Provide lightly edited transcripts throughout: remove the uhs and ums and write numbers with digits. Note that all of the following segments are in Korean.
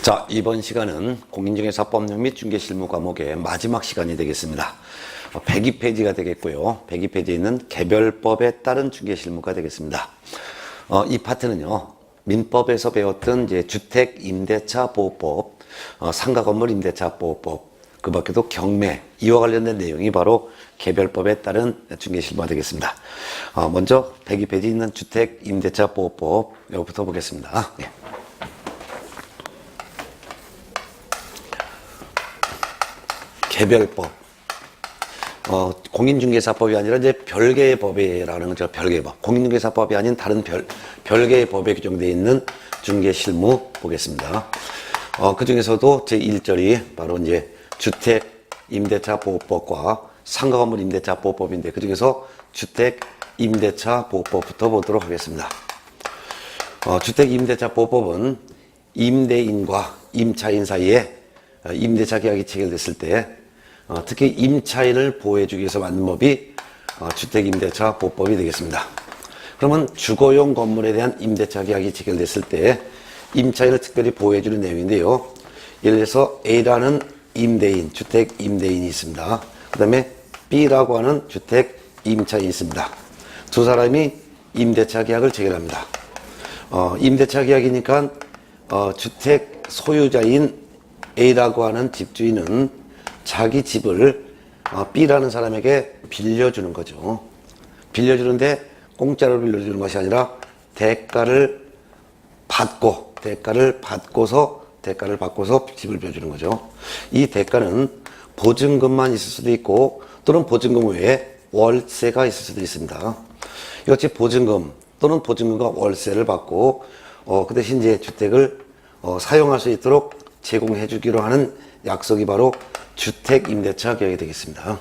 자, 이번 시간은 공인중개사법령 및 중개실무 과목의 마지막 시간이 되겠습니다. 102페이지가 되겠고요. 102페이지에 있는 개별법에 따른 중개실무가 되겠습니다. 이 파트는요, 민법에서 배웠던 이제 주택임대차보호법, 상가건물임대차보호법, 그 밖에도 경매, 이와 관련된 내용이 바로 개별법에 따른 중개실무가 되겠습니다. 먼저 102페이지에 있는 주택임대차보호법, 이거부터 보겠습니다. 네. 개별법. 공인중개사법이 아니라 이제 별개의 법이라는 거죠. 별개의 법. 공인중개사법이 아닌 다른 별개의 법에 규정되어 있는 중개실무 보겠습니다. 그 중에서도 제1절이 바로 이제 주택임대차보호법과 상가건물임대차보호법인데 그 중에서 주택임대차보호법부터 보도록 하겠습니다. 주택임대차보호법은 임대인과 임차인 사이에 임대차 계약이 체결됐을 때 특히 임차인을 보호해주기 위해서 만든 법이 주택임대차보호법이 되겠습니다. 그러면 주거용 건물에 대한 임대차 계약이 체결됐을 때 임차인을 특별히 보호해주는 내용인데요. 예를 들어서 A라는 임대인, 주택임대인이 있습니다. 그 다음에 B라고 하는 주택임차인이 있습니다. 두 사람이 임대차 계약을 체결합니다. 임대차 계약이니까 주택 소유자인 A라고 하는 집주인은 자기 집을 B라는 사람에게 빌려주는 거죠. 빌려주는데 공짜로 빌려주는 것이 아니라 대가를 받고서 집을 빌려주는 거죠. 이 대가는 보증금만 있을 수도 있고 또는 보증금 외에 월세가 있을 수도 있습니다. 이같이 보증금 또는 보증금과 월세를 받고 그 대신 이제 주택을 사용할 수 있도록 제공해 주기로 하는 약속이 바로 주택임대차 계약이 되겠습니다.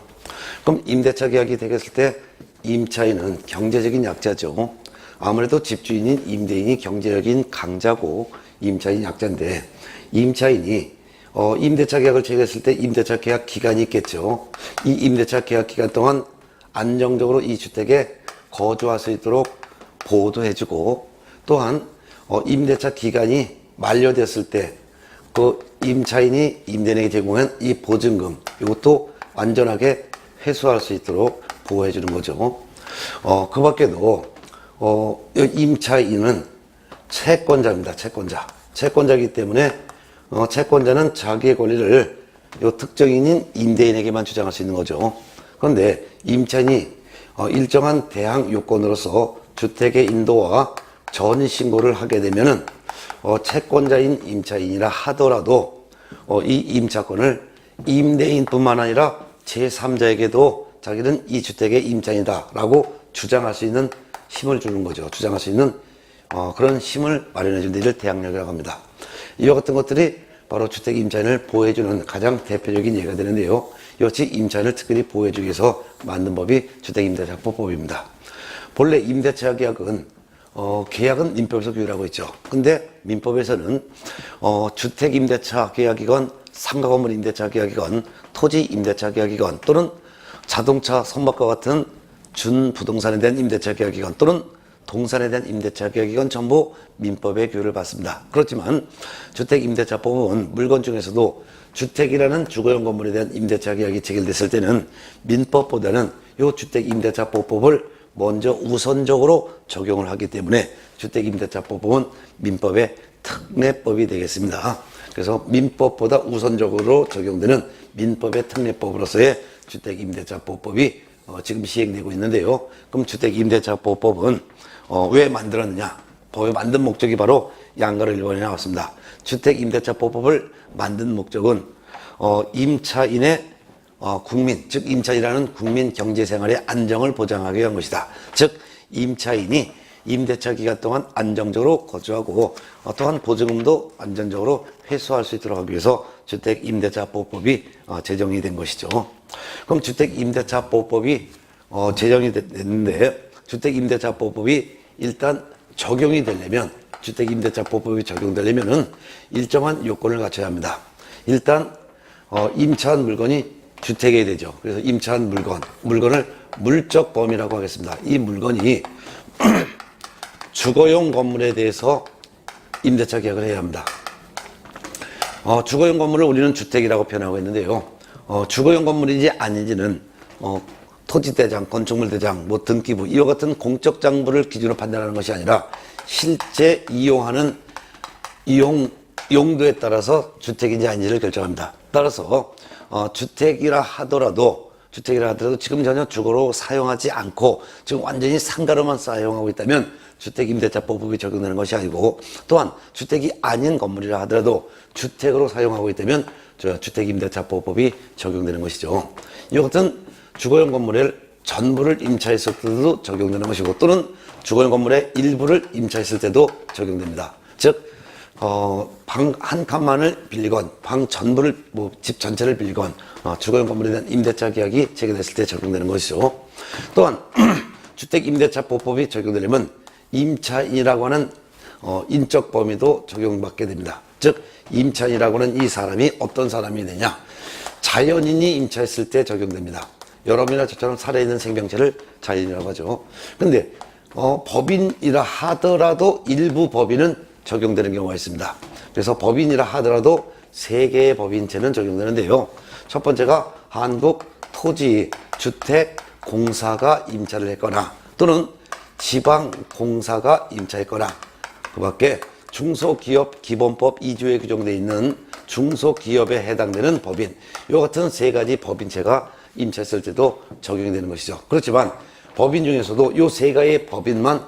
그럼 임대차 계약이 되겠을 때 임차인은 경제적인 약자죠. 아무래도 집주인인 임대인이 경제적인 강자고 임차인이 약자인데 임차인이 임대차 계약을 체결했을 때 임대차 계약 기간이 있겠죠. 이 임대차 계약 기간 동안 안정적으로 이 주택에 거주할 수 있도록 보호도 해주고 또한 임대차 기간이 만료됐을 때 그 임차인이 임대인에게 제공한 이 보증금 이것도 완전하게 회수할 수 있도록 보호해 주는 거죠. 그 밖에도 임차인은 채권자입니다. 채권자이기 때문에 채권자는 자기의 권리를 특정인인 임대인에게만 주장할 수 있는 거죠. 그런데 임차인이 일정한 대항 요건으로서 주택의 인도와 전신고를 하게 되면은 채권자인 임차인이라 하더라도 이 임차권을 임대인뿐만 아니라 제3자에게도 자기는 이 주택의 임차인이다 라고 주장할 수 있는 힘을 주는 거죠. 주장할 수 있는 그런 힘을 마련해 주는 데를 대항력이라고 합니다. 이와 같은 것들이 바로 주택 임차인을 보호해주는 가장 대표적인 예가 되는데요. 이것이 임차인을 특별히 보호해주기 위해서 만든 법이 주택임대차보호법입니다. 본래 임대차 계약은 계약은 민법에서 규율하고 있죠. 근데 민법에서는 주택임대차 계약이건 상가건물 임대차 계약이건 토지 임대차 계약이건 또는 자동차 선박과 같은 준부동산에 대한 임대차 계약이건 또는 동산에 대한 임대차 계약이건 전부 민법의 규율을 받습니다. 그렇지만 주택임대차법은 물건 중에서도 주택이라는 주거용 건물에 대한 임대차 계약이 체결됐을 때는 민법보다는 이 주택임대차보호법을 먼저 우선적으로 적용을 하기 때문에 주택임대차보호법은 민법의 특례법이 되겠습니다. 그래서 민법보다 우선적으로 적용되는 민법의 특례법으로서의 주택임대차보호법이 지금 시행되고 있는데요. 그럼 주택임대차보호법은 왜 만들었느냐? 법을 만든 목적이 바로 양가를 1번에 나왔습니다. 주택임대차보호법을 만든 목적은 임차인의 국민, 즉 임차인이라는 국민 경제생활의 안정을 보장하기 위한 것이다. 즉 임차인이 임대차 기간 동안 안정적으로 거주하고 또한 보증금도 안정적으로 회수할 수 있도록 하기 위해서 주택임대차보호법이 제정이 된 것이죠. 그럼 주택임대차보호법이 제정이 됐는데 주택임대차보호법이 일단 적용이 되려면 주택임대차보호법이 적용되려면은 일정한 요건을 갖춰야 합니다. 일단 임차한 물건이 주택이 되죠. 그래서 임차한 물건을 물적 범위라고 하겠습니다. 이 물건이 주거용 건물에 대해서 임대차 계약을 해야 합니다. 주거용 건물을 우리는 주택이라고 표현하고 있는데요. 주거용 건물인지 아닌지는 토지대장, 건축물대장, 등기부 이와 같은 공적 장부를 기준으로 판단하는 것이 아니라 실제 이용하는 용도에 따라서 주택인지 아닌지를 결정합니다. 따라서 주택이라 하더라도 지금 전혀 주거로 사용하지 않고 지금 완전히 상가로만 사용하고 있다면 주택임대차보호법이 적용되는 것이 아니고, 또한 주택이 아닌 건물이라 하더라도 주택으로 사용하고 있다면 주택임대차보호법이 적용되는 것이죠. 이 같은 주거용 건물의 전부를 임차했을 때도 적용되는 것이고, 또는 주거용 건물의 일부를 임차했을 때도 적용됩니다. 즉 방 한 칸만을 빌리건 방 전부를 집 전체를 빌리건 주거용 건물에 대한 임대차 계약이 체결됐을 때 적용되는 것이죠. 또한 주택임대차보호법이 적용되려면 임차인이라고 하는 인적 범위도 적용받게 됩니다. 즉 임차인이라고 하는 이 사람이 어떤 사람이 되냐, 자연인이 임차했을 때 적용됩니다. 여러분이나 저처럼 살아있는 생명체를 자연이라고 하죠. 근데 법인이라 하더라도 일부 법인은 적용되는 경우가 있습니다. 그래서 법인이라 하더라도 3개의 법인체는 적용되는데요. 첫 번째가 한국토지주택공사가 임차를 했거나, 또는 지방공사가 임차했거나, 그 밖에 중소기업기본법 2조에 규정되어 있는 중소기업에 해당되는 법인, 이 같은 3가지 법인체가 임차했을 때도 적용이 되는 것이죠. 그렇지만 법인 중에서도 이 3개의 법인만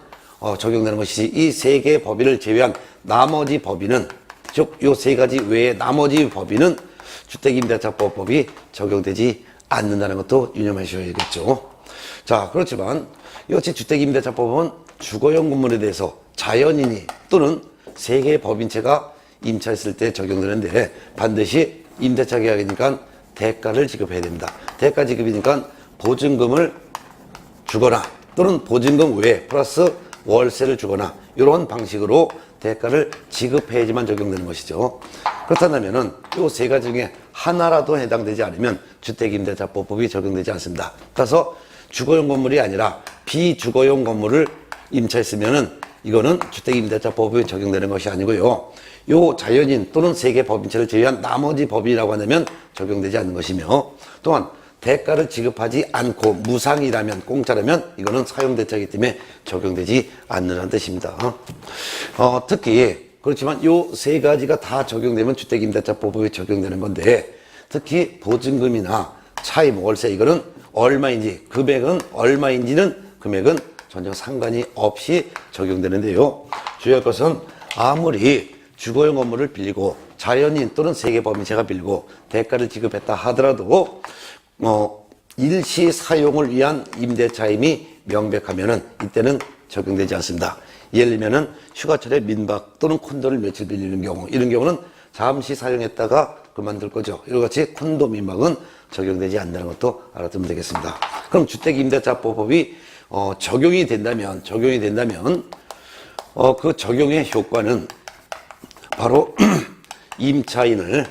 적용되는 것이지, 이 3개의 법인을 제외한 나머지 법인은, 즉 이 3가지 외의 나머지 법인은 주택임대차보호법이 적용되지 않는다는 것도 유념해 주셔야겠죠. 자, 그렇지만 이같이 주택임대차보호법은 주거용 건물에 대해서 자연인이 또는 3개의 법인체가 임차했을 때 적용되는데, 반드시 임대차 계약이니까 대가를 지급해야 됩니다. 대가 지급이니까 보증금을 주거나, 또는 보증금 외에 플러스 월세를 주거나, 이런 방식으로 대가를 지급해야지만 적용되는 것이죠. 그렇다면은 이 3가지 중에 하나라도 해당되지 않으면 주택임대차보호법이 적용되지 않습니다. 따라서 주거용 건물이 아니라 비주거용 건물을 임차했으면은 이거는 주택임대차보호법이 적용되는 것이 아니고요. 요 자연인 또는 3개 법인체를 제외한 나머지 법인이라고 한다면 적용되지 않는 것이며, 또한 대가를 지급하지 않고 무상이라면, 공짜라면 이거는 사용대차이기 때문에 적용되지 않는다는 뜻입니다. 특히 그렇지만 요 3가지가 다 적용되면 주택임대차보호법이 적용되는 건데, 특히 보증금이나 차임, 월세, 이거는 얼마인지, 금액은 얼마인지는 금액은 전혀 상관이 없이 적용되는데요. 주의할 것은 아무리 주거용 건물을 빌리고 자연인 또는 3개 법인체가 빌리고 대가를 지급했다 하더라도 일시 사용을 위한 임대차임이 명백하면은 이때는 적용되지 않습니다. 예를 들면은 휴가철에 민박 또는 콘도를 며칠 빌리는 경우, 이런 경우는 잠시 사용했다가 그만둘 거죠. 이같이 콘도 민박은 적용되지 않는다는 것도 알아두면 되겠습니다. 그럼 주택임대차보호법이 적용이 된다면 그 적용의 효과는 바로 임차인을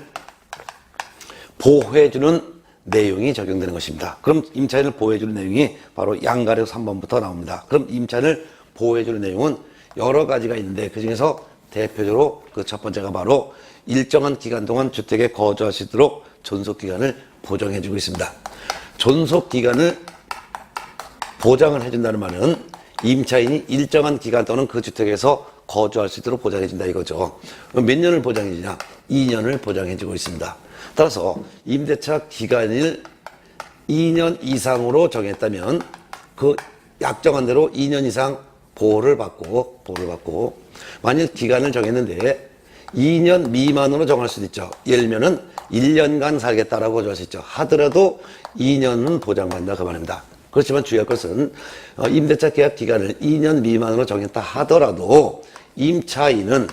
보호해주는 내용이 적용되는 것입니다. 그럼 임차인을 보호해주는 내용이 바로 양가에서 3번부터 나옵니다. 그럼 임차인을 보호해주는 내용은 여러 가지가 있는데, 그 중에서 대표적으로 그 첫 번째가 바로 일정한 기간 동안 주택에 거주할 수 있도록 존속기간을 보장해주고 있습니다. 존속기간을 보장을 해준다는 말은 임차인이 일정한 기간 동안 그 주택에서 거주할 수 있도록 보장해준다 이거죠. 몇 년을 보장해주냐? 2년을 보장해주고 있습니다. 따라서 임대차 기간을 2년 이상으로 정했다면 그 약정한 대로 2년 이상 보호를 받고, 만약 기간을 정했는데 2년 미만으로 정할 수도 있죠. 예를 들면은 1년간 살겠다라고 정할 수 있죠. 하더라도 2년은 보장받는다 그 말입니다. 그렇지만 주의할 것은 임대차 계약 기간을 2년 미만으로 정했다 하더라도 임차인은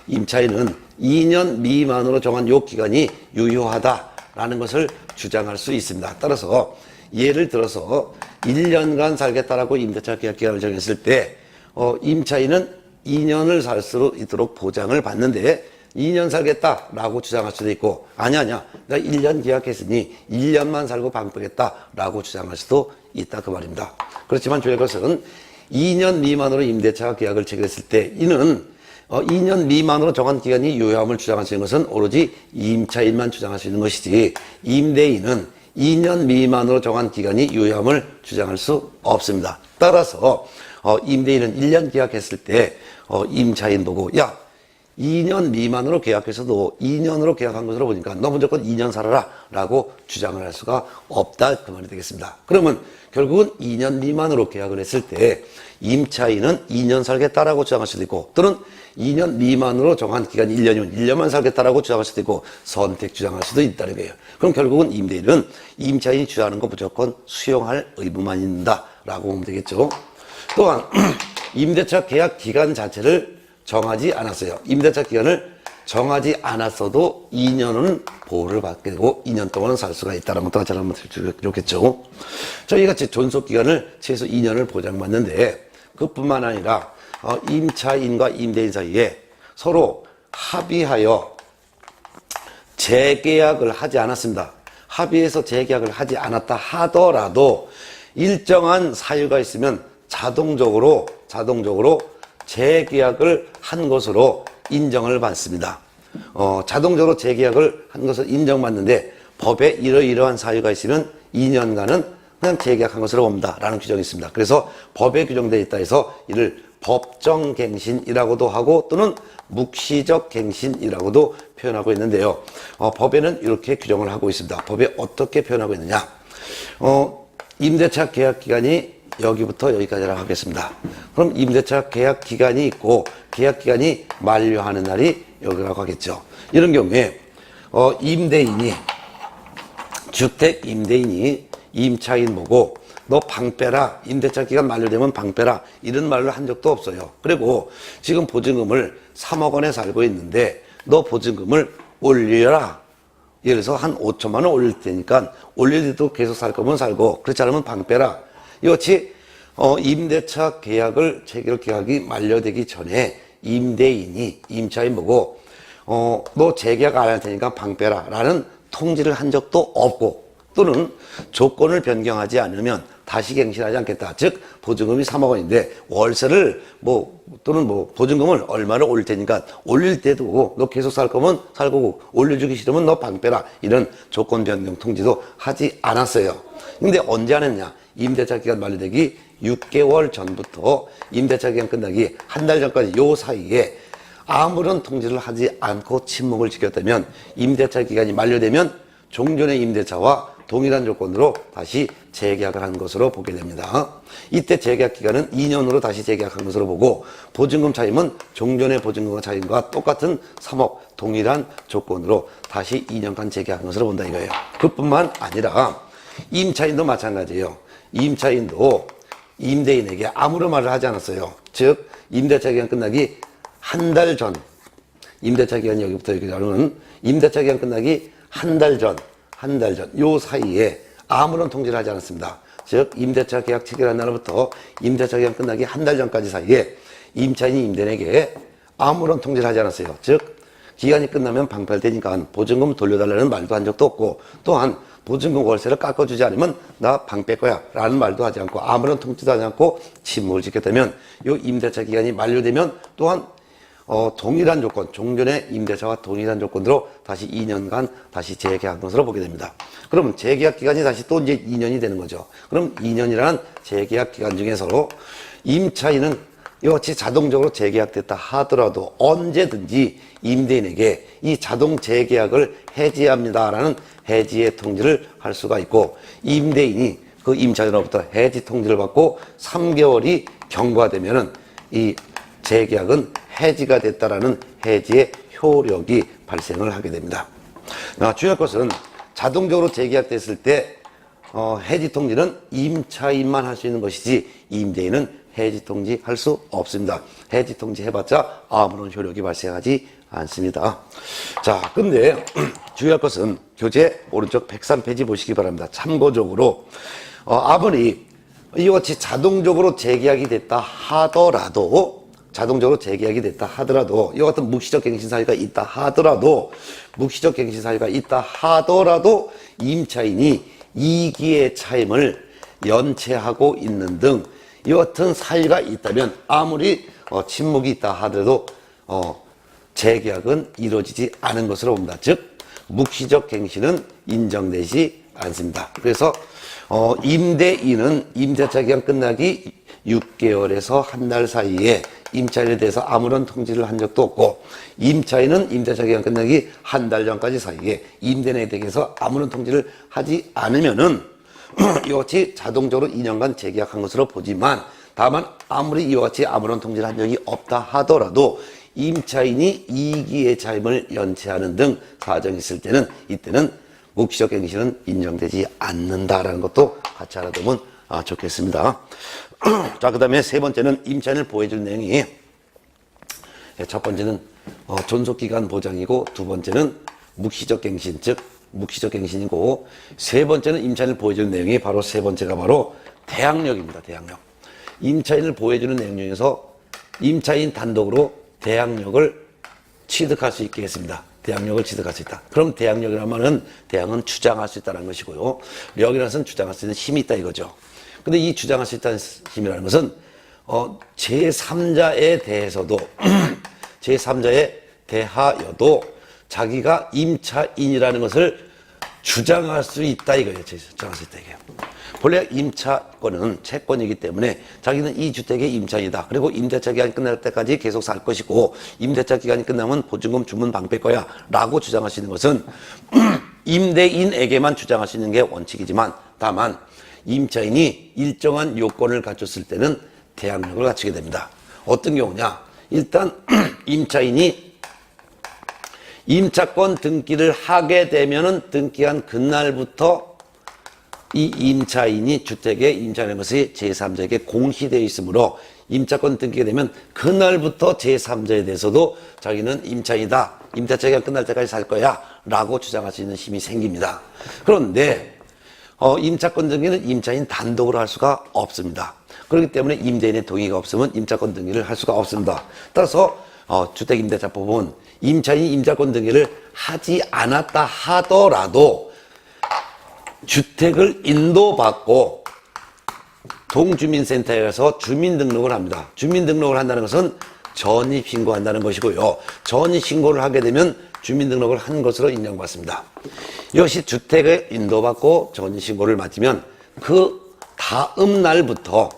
2년 미만으로 정한 요 기간이 유효하다라는 것을 주장할 수 있습니다. 따라서 예를 들어서 1년간 살겠다라고 임대차 계약 기간을 정했을 때 임차인은 2년을 살 수 있도록 보장을 받는데 2년 살겠다라고 주장할 수도 있고, 아니야 나 1년 계약했으니 1년만 살고 방법겠다라고 주장할 수도 있다 그 말입니다. 그렇지만 주의할 것은 2년 미만으로 임대차 계약을 체결했을 때 이는 2년 미만으로 정한 기간이 유효함을 주장할 수 있는 것은 오로지 임차인만 주장할 수 있는 것이지 임대인은 2년 미만으로 정한 기간이 유효함을 주장할 수 없습니다. 따라서 임대인은 1년 계약했을 때 임차인 보고 야 2년 미만으로 계약해서도 2년으로 계약한 것으로 보니까 너 무조건 2년 살아라 라고 주장을 할 수가 없다 그 말이 되겠습니다. 그러면 결국은 2년 미만으로 계약을 했을 때 임차인은 2년 살겠다라고 주장할 수도 있고 또는 2년 미만으로 정한 기간이 1년이면 1년만 살겠다라고 주장할 수도 있고 선택 주장할 수도 있다는 거예요. 그럼 결국은 임대인은 임차인이 주장하는 거 무조건 수용할 의무만 있다라고 보면 되겠죠. 또한 임대차 계약 기간 자체를 정하지 않았어요. 임대차 기간을 정하지 않았어도 2년은 보호를 받게 되고 2년 동안은 살 수가 있다는 것도 같이 한번 좋겠죠. 저희 같이 존속기간을 최소 2년을 보장받는데 그뿐만 아니라 임차인과 임대인 사이에 서로 합의하여 재계약을 하지 않았습니다. 합의해서 재계약을 하지 않았다 하더라도 일정한 사유가 있으면 자동적으로 재계약을 한 것으로 인정을 받습니다. 자동적으로 재계약을 한 것을 인정받는데 법에 이러이러한 사유가 있으면 2년간은 그냥 재계약한 것으로 봅니다. 라는 규정이 있습니다. 그래서 법에 규정되어 있다 해서 이를 법정갱신이라고도 하고 또는 묵시적 갱신이라고도 표현하고 있는데요. 법에는 이렇게 규정을 하고 있습니다. 법에 어떻게 표현하고 있느냐. 임대차 계약 기간이 여기부터 여기까지라고 하겠습니다. 그럼 임대차 계약 기간이 있고 계약 기간이 만료하는 날이 여기라고 하겠죠. 이런 경우에 주택 임대인이 임차인 보고 너 방 빼라, 임대차 기간 만료되면 방 빼라 이런 말을 한 적도 없어요. 그리고 지금 보증금을 3억 원에 살고 있는데 너 보증금을 올려라. 예를 들어서 한 5천만 원 올릴 테니까 올릴 때도 계속 살 거면 살고 그렇지 않으면 방 빼라. 이같이 임대차 계약을 체결 계약이 만료되기 전에 임대인이 임차인 보고 너 재계약 안 할 테니까 방 빼라 라는 통지를 한 적도 없고 또는 조건을 변경하지 않으면 다시 갱신하지 않겠다. 즉 보증금이 3억 원인데 월세를 또는 보증금을 얼마를 올릴 테니까 올릴 때도 너 계속 살 거면 살 거고 올려주기 싫으면 너 방 빼라 이런 조건 변경 통지도 하지 않았어요. 근데 언제 안 했냐? 임대차 기간 만료되기 6개월 전부터 임대차 기간 끝나기 한 달 전까지 요 사이에 아무런 통지를 하지 않고 침묵을 지켰다면 임대차 기간이 만료되면 종전의 임대차와 동일한 조건으로 다시 재계약을 한 것으로 보게 됩니다. 이때 재계약 기간은 2년으로 다시 재계약한 것으로 보고 보증금 차임은 종전의 보증금과 차임과 똑같은 3억 동일한 조건으로 다시 2년간 재계약한 것으로 본다 이거예요. 그뿐만 아니라 임차인도 마찬가지예요. 임차인도 임대인에게 아무런 말을 하지 않았어요. 즉 임대차 기간 끝나기 한 달 전, 임대차 기간이 여기부터 여기까지는 임대차 기간 끝나기 한 달 전 요 사이에 아무런 통지를 하지 않았습니다. 즉 임대차 계약 체결한 날부터 임대차 기간 끝나기 한 달 전까지 사이에 임차인이 임대인에게 아무런 통지를 하지 않았어요. 즉 기간이 끝나면 방패할 테니까 보증금 돌려달라는 말도 한 적도 없고 또한 보증금 월세를 깎아주지 않으면 나 방 뺄 거야 라는 말도 하지 않고 아무런 통지도 하지 않고 침묵을 지켰다면 이 임대차 기간이 만료되면 또한 동일한 조건, 종전의 임대차와 동일한 조건으로 다시 2년간 다시 재계약한 것으로 보게 됩니다. 그러면 재계약 기간이 다시 또 이제 2년이 되는 거죠. 그럼 2년이라는 재계약 기간 중에서 임차인은 이같이 자동적으로 재계약됐다 하더라도 언제든지 임대인에게 이 자동 재계약을 해지합니다라는 해지의 통지를 할 수가 있고 임대인이 그 임차인으로부터 해지 통지를 받고 3개월이 경과되면은 이 재계약은 해지가 됐다라는 해지의 효력이 발생을 하게 됩니다. 중요한 것은 자동적으로 재계약됐을 때 해지 통지는 임차인만 할 수 있는 것이지 임대인은 해지 통지 할 수 없습니다. 해지 통지 해봤자 아무런 효력이 발생하지 않습니다. 자, 근데 주의할 것은 교재 오른쪽 103페이지 보시기 바랍니다. 참고적으로 아무리 이같이 자동적으로 재계약이 됐다 하더라도 이와 같은 묵시적 갱신 사유가 있다 하더라도 임차인이 이기의 차임을 연체하고 있는 등 이와 같은 사유가 있다면 아무리 침묵이 있다 하더라도 재계약은 이루어지지 않은 것으로 봅니다. 즉 묵시적 갱신은 인정되지 않습니다. 그래서 임대인은 임대차 기간 끝나기 6개월에서 한 달 사이에 임차인에 대해서 아무런 통지를 한 적도 없고, 임차인은 임대차 기간 끝나기 한 달 전까지 사이에 임대인에 대해서 아무런 통지를 하지 않으면은 이와 같이 자동적으로 2년간 재계약한 것으로 보지만, 다만 아무리 이와 같이 아무런 통지를 한 적이 없다 하더라도 임차인이 이기의 차임을 연체하는 등 사정이 있을 때는, 이때는 묵시적 갱신은 인정되지 않는다라는 것도 같이 알아두면 좋겠습니다. 자, 그 다음에 세 번째는 임차인을 보호해줄 내용이, 첫 번째는 존속기간 보장이고, 두 번째는 묵시적 갱신, 즉 묵시적 갱신이고, 세 번째는 임차인을 보호해줄 내용이 바로 세 번째가 바로 대항력입니다. 대항력. 임차인을 보호해주는 내용 중에서 임차인 단독으로 대항력을 취득할 수 있게 했습니다. 대항력을 취득할 수 있다. 그럼 대항력이라는 말은 대항은 주장할 수 있다는 것이고요. 력이라는 것은 주장할 수 있는 힘이 있다 이거죠. 근데 이 주장할 수 있다는 힘이라는 것은 제3자에 대해서도 제3자에 대하여도 자기가 임차인이라는 것을 주장할 수 있다 이거예요. 주장할 수 있다 이게. 본래 임차권은 채권이기 때문에 자기는 이 주택의 임차인이다. 그리고 임대차 기간이 끝날 때까지 계속 살 것이고, 임대차 기간이 끝나면 보증금 주문 방패 거야 라고 주장할 수 있는 것은 임대인에게만 주장할 수 있는 게 원칙이지만, 다만 임차인이 일정한 요건을 갖췄을 때는 대항력을 갖추게 됩니다. 어떤 경우냐? 일단 임차인이 임차권 등기를 하게 되면은 등기한 그날부터 이 임차인이 주택의 임차인의 것이 제3자에게 공시되어 있으므로, 임차권 등기가 되면 그날부터 제3자에 대해서도 자기는 임차인이다, 임대차 기간 끝날 때까지 살 거야 라고 주장할 수 있는 힘이 생깁니다. 그런데 임차권 등기는 임차인 단독으로 할 수가 없습니다. 그렇기 때문에 임대인의 동의가 없으면 임차권 등기를 할 수가 없습니다. 따라서 주택임대차법은 임차인이 임차권 등기를 하지 않았다 하더라도 주택을 인도받고 동주민센터에 가서 주민등록을 합니다. 주민등록을 한다는 것은 전입신고한다는 것이고요. 전입신고를 하게 되면 주민등록을 한 것으로 인정받습니다. 이것이 주택을 인도받고 전입신고를 마치면 그 다음 날부터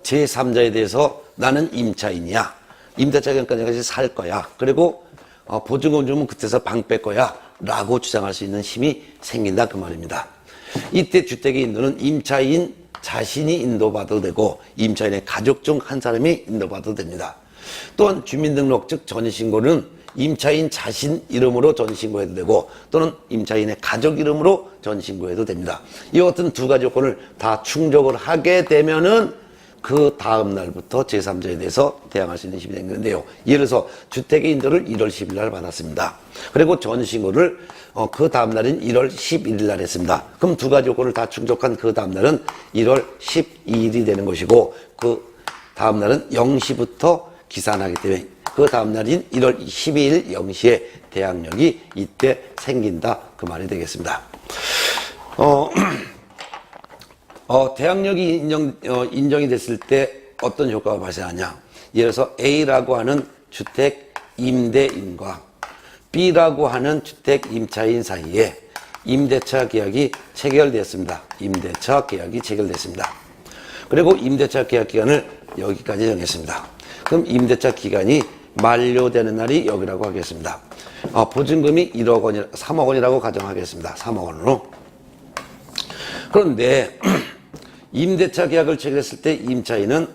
제3자에 대해서 나는 임차인이야, 임대차 기간까지 살 거야, 그리고 보증금 주면 그때서 방 뺄 거야 라고 주장할 수 있는 힘이 생긴다 그 말입니다. 이때 주택의 인도는 임차인 자신이 인도받아도 되고, 임차인의 가족 중 한 사람이 인도받아도 됩니다. 또한 주민등록 즉 전입신고는 임차인 자신 이름으로 전입신고해도 되고, 또는 임차인의 가족 이름으로 전입신고해도 됩니다. 이 같은 두 가지 요건을 다 충족을 하게 되면은 그 다음 날부터 제3자에 대해서 대항할 수 있는 힘이 생기는데요. 예를 들어서 주택의 인도를 1월 10일 날 받았습니다. 그리고 전입신고를 그 다음 날인 1월 11일 날 했습니다. 그럼 두 가지 요건을 다 충족한 그 다음 날은 1월 12일이 되는 것이고, 그 다음 날은 0시부터 기산하기 때문에 그 다음 날인 1월 12일 0시에 대항력이 이때 생긴다 그 말이 되겠습니다. 대항력이 인정이 됐을 때 어떤 효과가 발생하냐? 예를 들어서 A라고 하는 주택 임대인과 B라고 하는 주택 임차인 사이에 임대차 계약이 체결됐습니다. 임대차 계약이 체결됐습니다. 그리고 임대차 계약 기간을 여기까지 정했습니다. 그럼 임대차 기간이 만료되는 날이 여기라고 하겠습니다. 보증금이 1억 원, 3억 원이라고 가정하겠습니다. 3억 원으로. 그런데 임대차 계약을 체결했을 때 임차인은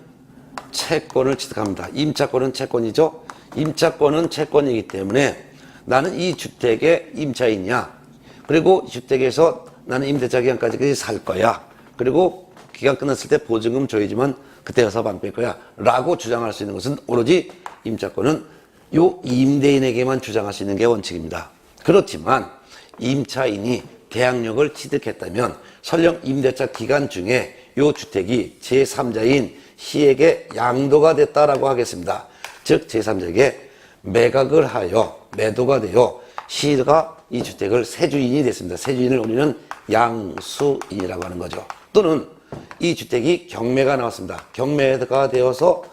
채권을 취득합니다. 임차권은 채권이죠. 임차권은 채권이기 때문에 나는 이 주택의 임차인이야. 그리고 이 주택에서 나는 임대차 기간까지 살 거야. 그리고 기간 끝났을 때 보증금 줘야지만 그때 가서 방 뺄 거야 라고 주장할 수 있는 것은 오로지 임차권은 요 임대인에게만 주장할 수 있는 게 원칙입니다. 그렇지만 임차인이 대항력을 취득했다면 설령 임대차 기간 중에 요 주택이 제3자인 시에게 양도가 됐다라고 하겠습니다. 즉 제3자에게 매각을 하여 매도가 되어 시가 이 주택을 세주인이 됐습니다. 세주인을 우리는 양수인이라고 하는 거죠. 또는 이 주택이 경매가 나왔습니다. 경매가 되어서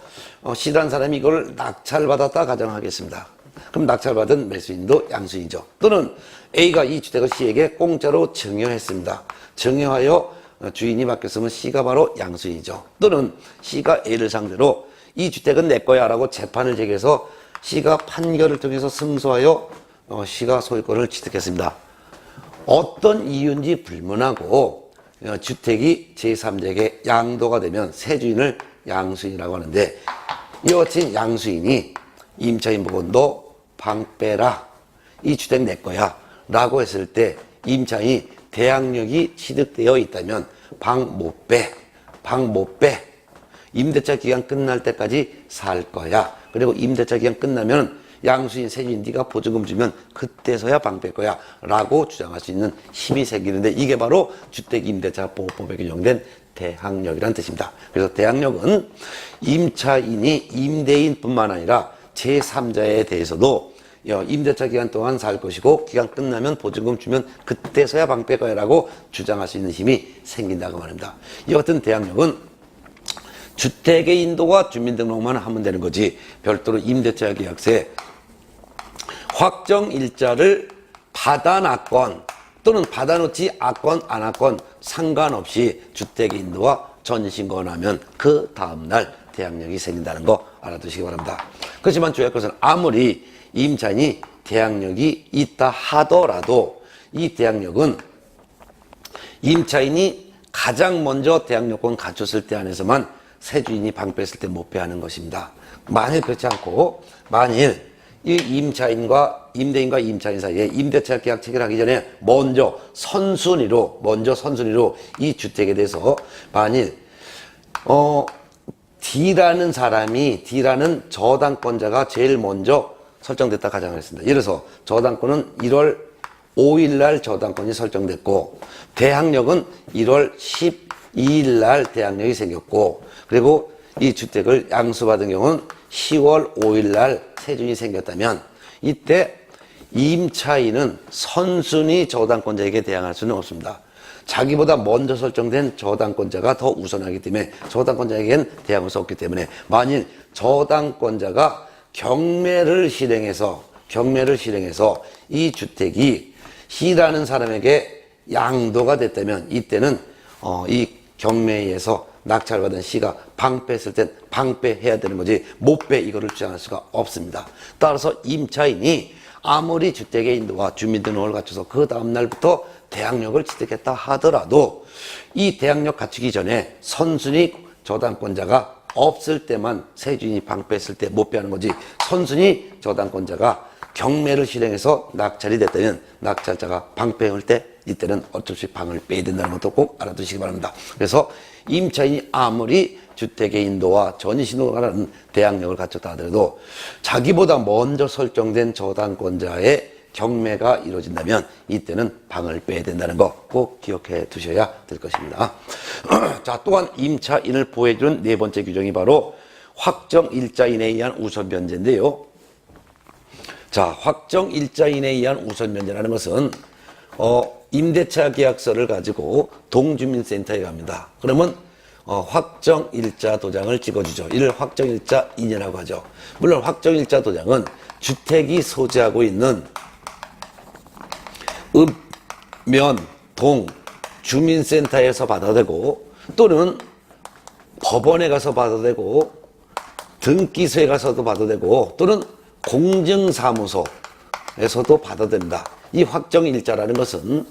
C라는 사람이 이걸 낙찰받았다 가정하겠습니다. 그럼 낙찰받은 매수인도 양수인이죠. 또는 A가 이 주택을 C에게 공짜로 증여했습니다. 증여하여 주인이 바뀌었으면 C가 바로 양수인이죠. 또는 C가 A를 상대로 이 주택은 내 거야 라고 재판을 제기해서 C가 판결을 통해서 승소하여 C가 소유권을 취득했습니다. 어떤 이유인지 불문하고 주택이 제3자에게 양도가 되면 새 주인을 양수인이라고 하는데, 이와 같이 양수인이 임차인 보고 너 방 빼라, 이 주택 내 거야 라고 했을 때 임차인이 대항력이 취득되어 있다면 방 못 빼, 임대차 기간 끝날 때까지 살 거야. 그리고 임대차 기간 끝나면 양수인 세주인 네가 보증금 주면 그때서야 방 뺄 거야 라고 주장할 수 있는 힘이 생기는데, 이게 바로 주택임대차보호법에 규정된 대항력이라는 뜻입니다. 그래서 대항력은 임차인이 임대인뿐만 아니라 제3자에 대해서도 임대차 기간 동안 살 것이고 기간 끝나면 보증금 주면 그때서야 방 뺄 거야 라고 주장할 수 있는 힘이 생긴다고 말합니다. 이와 같은 대항력은 주택의 인도와 주민등록만 하면 되는 거지, 별도로 임대차 계약서에 확정일자를 받아놨건 또는 받아놓지 않건 안 않건 상관없이 주택의 인도와 전신건하면 그 다음날 대항력이 생긴다는 거 알아두시기 바랍니다. 그렇지만 주의할 것은 아무리 임차인이 대항력이 있다 하더라도 이 대항력은 임차인이 가장 먼저 대항력권 갖췄을 때 안에서만 새 주인이 방 뺐을 때 못 빼하는 것입니다. 만일 그렇지 않고, 만일 이 임차인과 임대인과 임차인 사이에 임대차 계약 체결하기 전에 먼저 선순위로 이 주택에 대해서 만일 D라는 저당권자가 제일 먼저 설정됐다 가정하겠습니다. 예를 들어서 저당권은 1월 5일 날 저당권이 설정됐고 대항력은 1월 12일 날 대항력이 생겼고, 그리고 이 주택을 양수받은 경우는 10월 5일 날 세준이 생겼다면 이때 임차인은 선순위 저당권자에게 대항할 수는 없습니다. 자기보다 먼저 설정된 저당권자가 더 우선하기 때문에 저당권자에게는 대항할 수 없기 때문에, 만일 저당권자가 경매를 실행해서 이 주택이 C라는 사람에게 양도가 됐다면 이때는 이 경매에서 낙찰받은 C가 방 뺐을 땐 방빼해야 되는 거지 못 빼 이거를 주장할 수가 없습니다. 따라서 임차인이 아무리 주택의 인도와 주민등록을 갖춰서 그 다음날부터 대항력을 취득했다 하더라도 이 대항력 갖추기 전에 선순위 저당권자가 없을 때만 새 주인이 방 뺐을 때 못 빼하는 거지, 선순위 저당권자가 경매를 실행해서 낙찰이 됐다면 낙찰자가 방 빼올 때 이때는 어쩔 수 없이 방을 빼야 된다는 것도 꼭 알아두시기 바랍니다. 그래서 임차인이 아무리 주택의 인도와 전신호가라는 대항력을 갖췄다 하더라도 자기보다 먼저 설정된 저당권자의 경매가 이루어진다면 이때는 방을 빼야 된다는 거 꼭 기억해 두셔야 될 것입니다. 자, 또한 임차인을 보호해주는 네 번째 규정이 바로 확정일자인에 의한 우선변제인데요. 자, 확정일자인에 의한 우선변제라는 것은 임대차 계약서를 가지고 동주민센터에 갑니다. 그러면 확정일자 도장을 찍어주죠. 이를 확정일자 인연이라고 하죠. 물론 확정일자 도장은 주택이 소지하고 있는 읍, 면, 동, 주민센터에서 받아도 되고 또는 법원에 가서 받아도 되고 등기소에 가서도 받아도 되고 또는 공증사무소에서도 받아도 됩니다. 이 확정일자라는 것은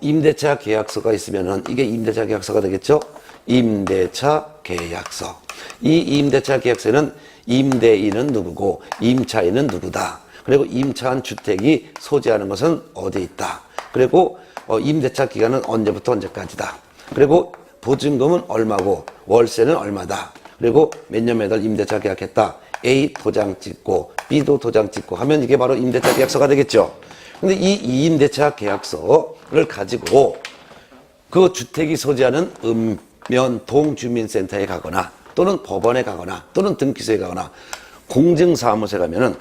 임대차 계약서가 있으면은 이게 임대차 계약서가 되겠죠. 임대차 계약서. 이 임대차 계약서에는 임대인은 누구고 임차인은 누구다. 그리고 임차한 주택이 소지하는 것은 어디에 있다. 그리고 임대차 기간은 언제부터 언제까지다. 그리고 보증금은 얼마고 월세는 얼마다. 그리고 몇 년 몇 월 임대차 계약했다. A 도장 찍고 B도 도장 찍고 하면 이게 바로 임대차 계약서가 되겠죠. 근데 이 임대차 계약서를 가지고 그 주택이 소지하는 읍면 동주민센터에 가거나 또는 법원에 가거나 또는 등기소에 가거나 공증사무소에 가면은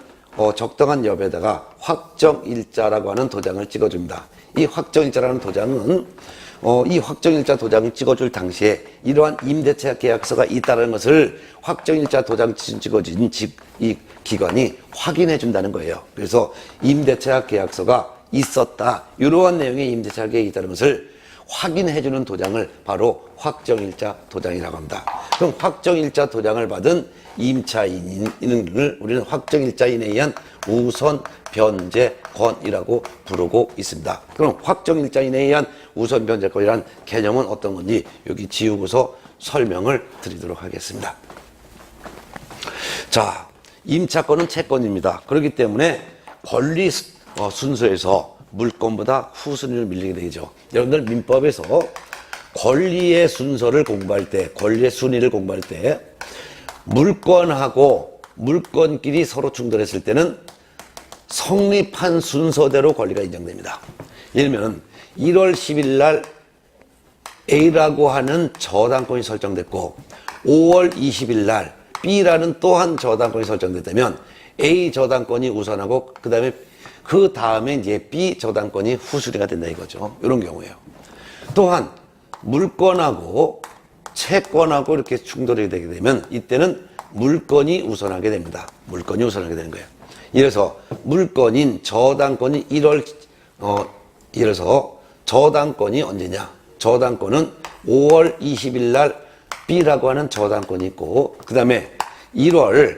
적당한 여부에다가 확정일자라고 하는 도장을 찍어줍니다. 이 확정일자라는 도장은 이 확정일자 도장을 찍어줄 당시에 이러한 임대차 계약서가 있다는 것을 확정일자 도장 찍어진 이 기관이 확인해 준다는 거예요. 그래서 임대차 계약서가 있었다. 이러한 내용의 임대차 계약이 있다는 것을 확인해 주는 도장을 바로 확정일자 도장이라고 합니다. 그럼 확정일자 도장을 받은 임차인을 우리는 확정일자인에 의한 우선 변제권이라고 부르고 있습니다. 그럼 확정일자인에 의한 우선 변제권이란 개념은 어떤 건지 여기 지우고서 설명을 드리도록 하겠습니다. 자, 임차권은 채권입니다. 그렇기 때문에 권리 순서에서 물권보다 후순위를 밀리게 되죠. 여러분들 민법에서 권리의 순서를 공부할 때, 권리의 순위를 공부할 때 물권하고 물권끼리 서로 충돌했을 때는 성립한 순서대로 권리가 인정됩니다. 예를 들면 1월 10일 날 A라고 하는 저당권이 설정됐고 5월 20일 날 B라는 또한 저당권이 설정됐다면 A 저당권이 우선하고 그 다음에 이제 B 저당권이 후순위가 된다 이거죠. 이런 경우예요. 또한 물권하고 채권하고 이렇게 충돌이 되게 되면 이때는 물권이 우선하게 됩니다. 물권이 우선하게 되는 거예요. 이래서 물권인 저당권이 이래서 저당권이 언제냐? 저당권은 5월 20일 날 B라고 하는 저당권이 있고 그 다음에 1월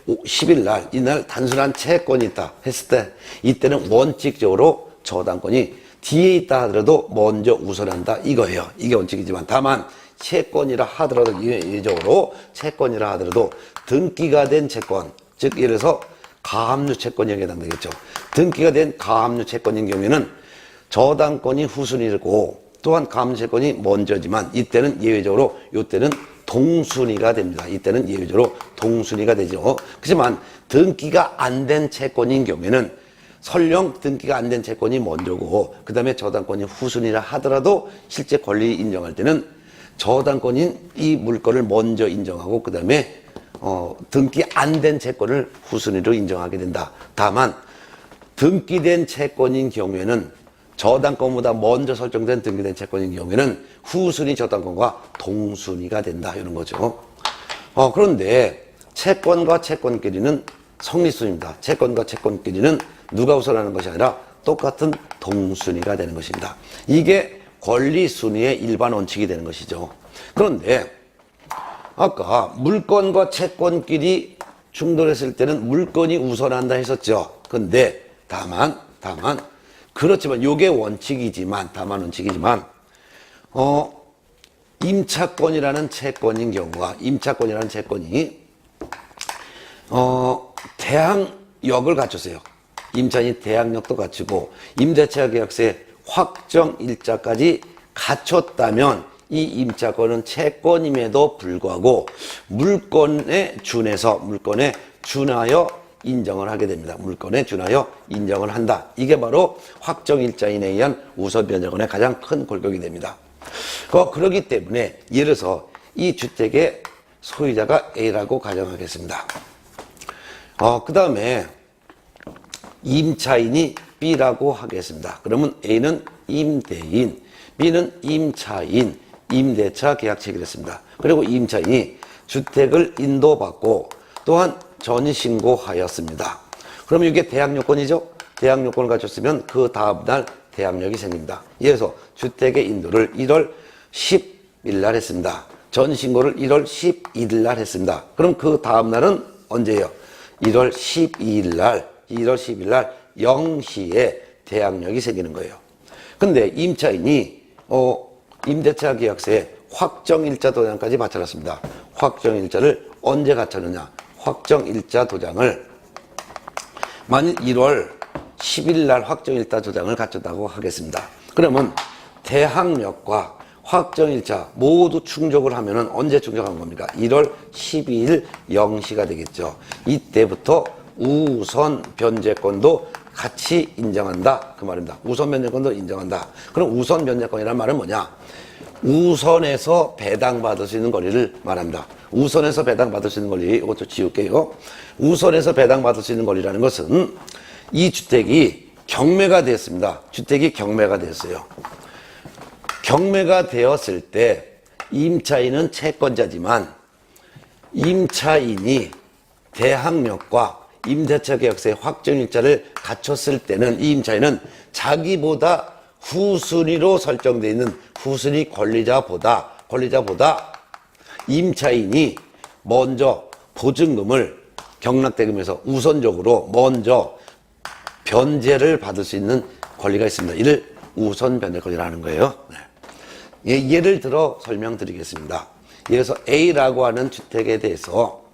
10일 날 이날 단순한 채권이 있다 했을 때 이때는 원칙적으로 저당권이 뒤에 있다 하더라도 먼저 우선한다 이거예요. 이게 원칙이지만 다만 채권이라 하더라도 예외적으로 채권이라 하더라도 등기가 된 채권 즉 예를 들어서 가압류 채권이 해당되겠죠. 등기가 된 가압류 채권인 경우에는 저당권이 후순위고 또한 가압류 채권이 먼저지만 이때는 예외적으로 이때는 동순위가 됩니다. 이때는 예외적으로 동순위가 되죠. 그렇지만 등기가 안 된 채권인 경우에는 설령 등기가 안 된 채권이 먼저고 그 다음에 저당권이 후순위라 하더라도 실제 권리 인정할 때는 저당권인 이 물건을 먼저 인정하고 그 다음에 등기 안 된 채권을 후순위로 인정하게 된다. 다만 등기된 채권인 경우에는 저당권보다 먼저 설정된 등기된 채권인 경우에는 후순위 저당권과 동순위가 된다 이런 거죠. 그런데 채권과 채권끼리는 성립순위입니다. 채권과 채권끼리는 누가 우선하는 것이 아니라 똑같은 동순위가 되는 것입니다. 이게 권리순위의 일반 원칙이 되는 것이죠. 그런데 아까 물건과 채권끼리 충돌했을 때는 물건이 우선한다 했었죠. 근데 다만 그렇지만 요게 원칙이지만 임차권이라는 채권인 경우가 임차권이라는 채권이 대항력을 갖췄어요. 임차인이 대항력도 갖추고 임대차 계약서의 확정 일자까지 갖췄다면 이 임차권은 채권임에도 불구하고 물권에 준하여 인정을 하게 됩니다. 물권에 준하여 인정을 한다. 이게 바로 확정일자인에 의한 우선변제권의 가장 큰 골격이 됩니다. 그렇기 때문에 예를 들어서 이 주택의 소유자가 A라고 가정하겠습니다. 그 다음에 임차인이 B라고 하겠습니다. 그러면 A는 임대인, B는 임차인, 임대차 계약 체결했습니다. 그리고 임차인이 주택을 인도받고 또한 전신고하였습니다. 그럼 이게 대항요건이죠? 대항요건을 갖췄으면 그 다음날 대항력이 생깁니다. 예를 들어서 주택의 인도를 1월 10일 날 했습니다. 전신고를 1월 12일 날 했습니다. 그럼 그 다음날은 언제예요? 1월 12일 날 0시에 대항력이 생기는 거예요. 근데 임차인이 임대차 계약서에 확정일자 도장까지 바쳐놨습니다. 확정일자를 언제 갖췄느냐? 확정일자 도장을 만일 1월 10일 날 확정일자 도장을 갖췄다고 하겠습니다. 그러면 대항력과 확정일자 모두 충족을 하면은 언제 충족한 겁니까? 1월 12일 0시가 되겠죠. 이때부터 우선 변제권도 같이 인정한다 그 말입니다. 우선 변제권도 인정한다. 그럼 우선 변제권이란 말은 뭐냐? 우선에서 배당받을 수 있는 권리를 말합니다. 우선에서 배당받을 수 있는 권리, 이것도 지울게요. 우선에서 배당받을 수 있는 권리라는 것은 이 주택이 경매가 됐습니다. 주택이 경매가 됐어요. 경매가 되었을 때 임차인은 채권자지만 임차인이 대항력과 임대차 계약서의 확정일자를 갖췄을 때는 이 임차인은 자기보다 후순위로 설정되어 있는 후순위 권리자보다 임차인이 먼저 보증금을 경락대금에서 우선적으로 먼저 변제를 받을 수 있는 권리가 있습니다. 이를 우선 변제권이라는 거예요. 네. 예를 들어 설명드리겠습니다. 예를 들어서 A라고 하는 주택에 대해서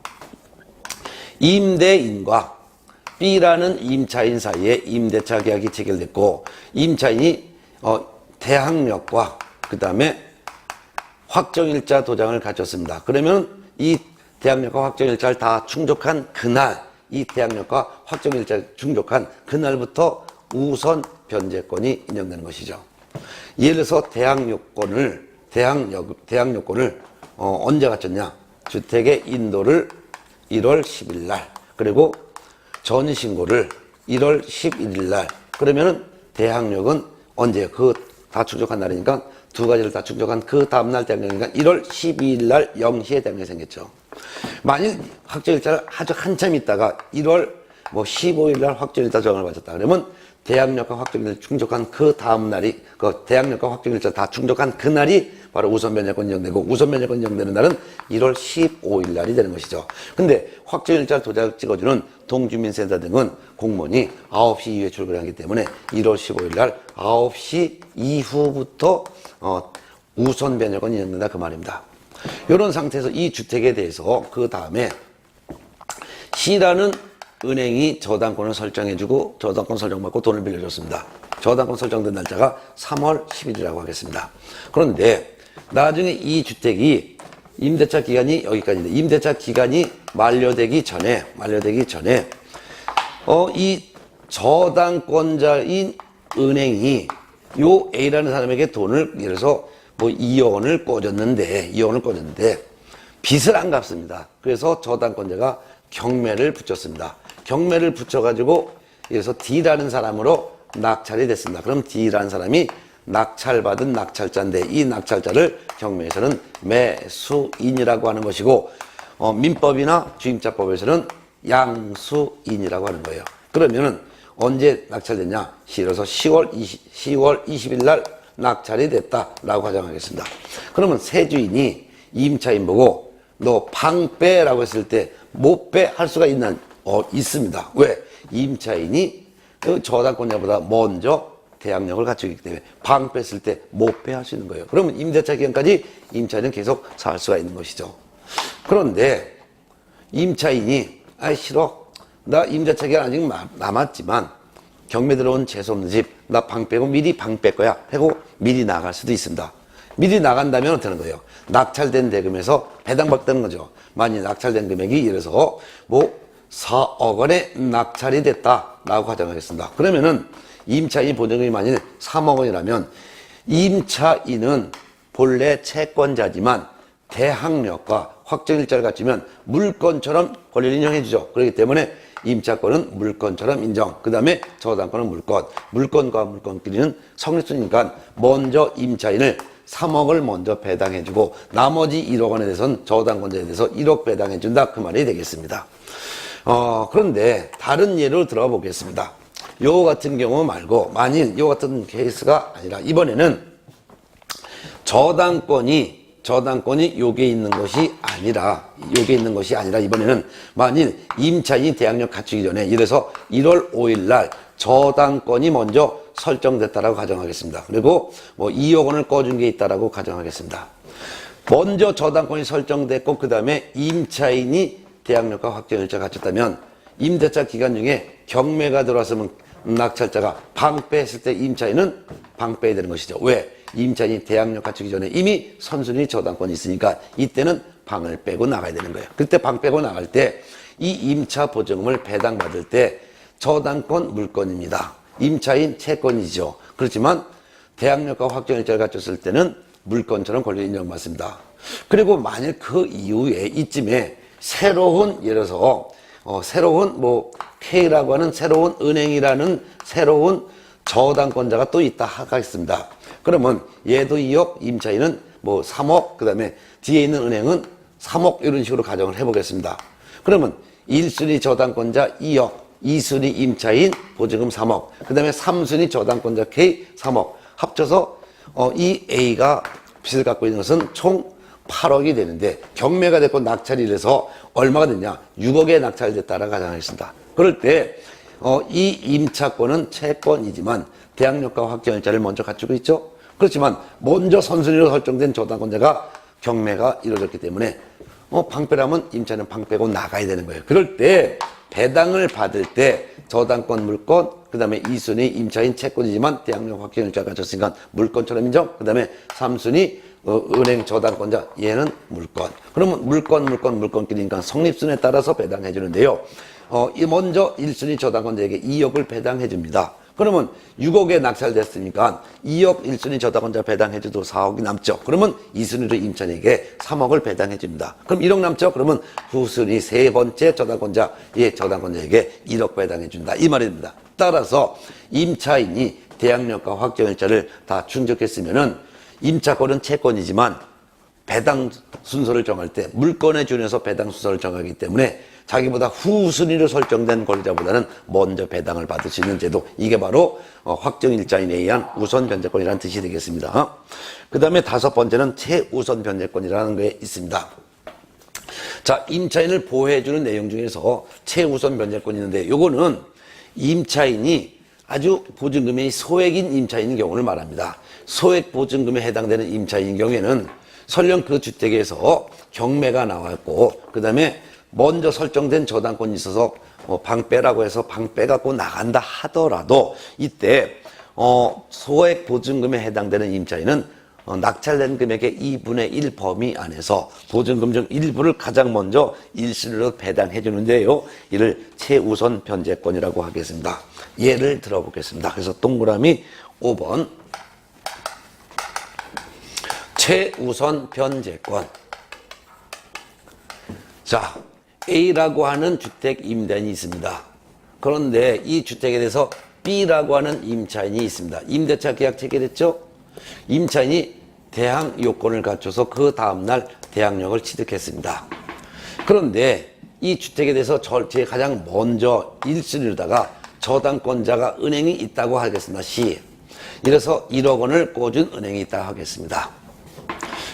임대인과 B라는 임차인 사이에 임대차 계약이 체결됐고 임차인이 대항력과 그 다음에 확정일자 도장을 가졌습니다. 그러면 이 대항력과 확정일자를 다 충족한 그날, 이 대항력과 확정일자를 충족한 그날부터 우선 변제권이 인정되는 것이죠. 예를 들어서 대항요건을 언제 갖췄냐? 주택의 인도를 1월 10일 날, 그리고 전신고를 1월 11일 날. 그러면은 대항력은 언제? 그 다 충족한 날이니까 두 가지를 다 충족한 그 다음날 대항력이니까 1월 12일 날 0시에 대항력이 생겼죠. 만일 확정일자를 아주 한참 있다가 1월 15일 날 확정일자 정을 받았다 그러면 대항력과 확정일자를 충족한 그 다음 날이, 그 대항력과 확정일자 다 충족한 그 날이 바로 우선 변제권이 인정되고, 우선 변제권이 인정되는 날은 1월 15일 날이 되는 것이죠. 근데 확정일자 도장 찍어주는 동주민센터 등은 공무원이 9시 이후에 출근하기 때문에 1월 15일 날 9시 이후부터 우선 변제권이 인정된다 그 말입니다. 이런 상태에서 이 주택에 대해서 그 다음에 C라는 은행이 저당권을 설정해주고 저당권 설정받고 돈을 빌려줬습니다. 저당권 설정된 날짜가 3월 10일이라고 하겠습니다. 그런데 나중에 이 주택이 임대차 기간이 여기까지인데 임대차 기간이 만료되기 전에 이 저당권자인 은행이 요 A라는 사람에게 돈을 예를 들어서 2억 원을 꿔줬는데 빚을 안 갚습니다. 그래서 저당권자가 경매를 붙였습니다. 경매를 붙여가지고 예를 들어서 D라는 사람으로 낙찰이 됐습니다. 그럼 D라는 사람이 낙찰받은 낙찰자인데 이 낙찰자를 경매에서는 매수인이라고 하는 것이고 민법이나 주임자법에서는 양수인이라고 하는 거예요. 그러면은 언제 낙찰됐냐? 예를 들어서 10월 20일 날 낙찰이 됐다라고 가정하겠습니다. 그러면 세주인이 임차인 보고 너 방 빼라고 했을 때 못 빼 할 수가 있습니다. 왜? 임차인이 저당권자보다 먼저 대항력을 갖추기 때문에 방 뺐을 때 못 빼 할 수 있는 거예요. 그러면 임대차 기간까지 임차인은 계속 살 수가 있는 것이죠. 그런데 임차인이 싫어. 나 임대차 기간 아직 남았지만 경매 들어온 재수없는 집 나 방 빼고 미리 방 뺄 거야 하고 미리 나갈 수도 있습니다. 미리 나간다면 어떻게 하는 거예요? 낙찰된 대금에서 배당받는 거죠. 만약 낙찰된 금액이 예를 들어서 4억 원에 낙찰이 됐다라고 가정하겠습니다. 그러면은 임차인 보증금이 만일 3억 원이라면 임차인은 본래 채권자지만 대항력과 확정일자를 갖추면 물건처럼 권리를 인정해 주죠. 그렇기 때문에 임차권은 물건처럼 인정. 그 다음에 저당권은 물건과 물건끼리는 성립순이니까 먼저 임차인을 3억을 먼저 배당해주고 나머지 1억 원에 대해서는 저당권자에 대해서 1억 배당해준다 그 말이 되겠습니다. 그런데 다른 예를 들어보겠습니다. 요 같은 경우 말고 만일 요 같은 케이스가 아니라 이번에는 저당권이 요게 있는 것이 아니라 이번에는 만일 임차인이 대항력 갖추기 전에 이래서 1월 5일 날 저당권이 먼저 설정됐다라고 가정하겠습니다. 그리고 2억 원을 꺼준 게 있다라고 가정하겠습니다. 먼저 저당권이 설정됐고 그 다음에 임차인이 대항력과 확정일자 갖췄다면 임대차 기간 중에 경매가 들어왔으면 낙찰자가 방 뺐을 때 임차인은 방 빼야 되는 것이죠. 왜? 임차인이 대항력 갖추기 전에 이미 선순위 저당권이 있으니까 이때는 방을 빼고 나가야 되는 거예요. 그때 방 빼고 나갈 때 이 임차 보증금을 배당받을 때 저당권 물건입니다. 임차인 채권이죠. 그렇지만 대항력과 확정일자를 갖췄을 때는 물건처럼 권리 인정받습니다. 그리고 만일 그 이후에 이쯤에 새로운 예를 들어서 새로운 K라고 하는 새로운 은행이라는 새로운 저당권자가 또 있다 하겠습니다. 그러면 얘도 2억, 임차인은 3억, 그 다음에 뒤에 있는 은행은 3억 이런 식으로 가정을 해보겠습니다. 그러면 1순위 저당권자 2억, 2순위 임차인 보증금 3억, 그 다음에 3순위 저당권자 K 3억 합쳐서 이 A가 빚을 갖고 있는 것은 총 8억이 되는데 경매가 됐고 낙찰이 돼서 얼마가 됐냐? 6억에 낙찰됐다라고 가정하겠습니다. 그럴 때 이 임차권은 채권이지만 대항력과 확정일자를 먼저 갖추고 있죠. 그렇지만 먼저 선순위로 설정된 저당권자가 경매가 이루어졌기 때문에 방패라면 임차인은 방패고 나가야 되는 거예요. 그럴 때 배당을 받을 때 저당권 물권, 그 다음에 2순위 임차인 채권이지만 대항력 확정일자가 갖췄으니까 물권처럼 인정. 그 다음에 3순위 은행 저당권자 얘는 물권. 그러면 물권끼리니까 성립순에 따라서 배당해 주는데요. 먼저 1순위 저당권자에게 2억을 배당해 줍니다. 그러면 6억에 낙찰됐으니까 2억 1순위 저당권자 배당해 줘도 4억이 남죠. 그러면 2순위로 임차인에게 3억을 배당해 줍니다. 그럼 1억 남죠. 그러면 후순위 세 번째 저당권자에게 1억 배당해 준다. 이 말입니다. 따라서 임차인이 대항력과 확정일자를 다 충족했으면은 임차권은 채권이지만 배당 순서를 정할 때 물권에 준해서 배당 순서를 정하기 때문에 자기보다 후순위로 설정된 권리자보다는 먼저 배당을 받을 수 있는 제도, 이게 바로 확정일자인에 의한 우선 변제권이라는 뜻이 되겠습니다. 그 다음에 다섯 번째는 최우선 변제권이라는 게 있습니다. 자, 임차인을 보호해주는 내용 중에서 최우선 변제권이 있는데 요거는 임차인이 아주 보증금이 소액인 임차인인 경우를 말합니다. 소액 보증금에 해당되는 임차인인 경우에는 설령 그 주택에서 경매가 나왔고 그 다음에 먼저 설정된 저당권이 있어서 방빼라고 해서 방빼 갖고 나간다 하더라도 이때 소액 보증금에 해당되는 임차인은 낙찰된 금액의 2분의 1 범위 안에서 보증금 중 일부를 가장 먼저 1순위로 배당해 주는데요. 이를 최우선 변제권이라고 하겠습니다. 예를 들어보겠습니다. 그래서 동그라미 5번 최우선 변제권. 자, A라고 하는 주택 임대인이 있습니다. 그런데 이 주택에 대해서 B라고 하는 임차인이 있습니다. 임대차 계약 체결했죠? 임차인이 대항 요건을 갖춰서 그 다음날 대항력을 취득했습니다. 그런데 이 주택에 대해서 제일 가장 먼저 1순위로다가 저당권자가 은행이 있다고 하겠습니다. C. 이래서 1억 원을 꽂은 은행이 있다고 하겠습니다.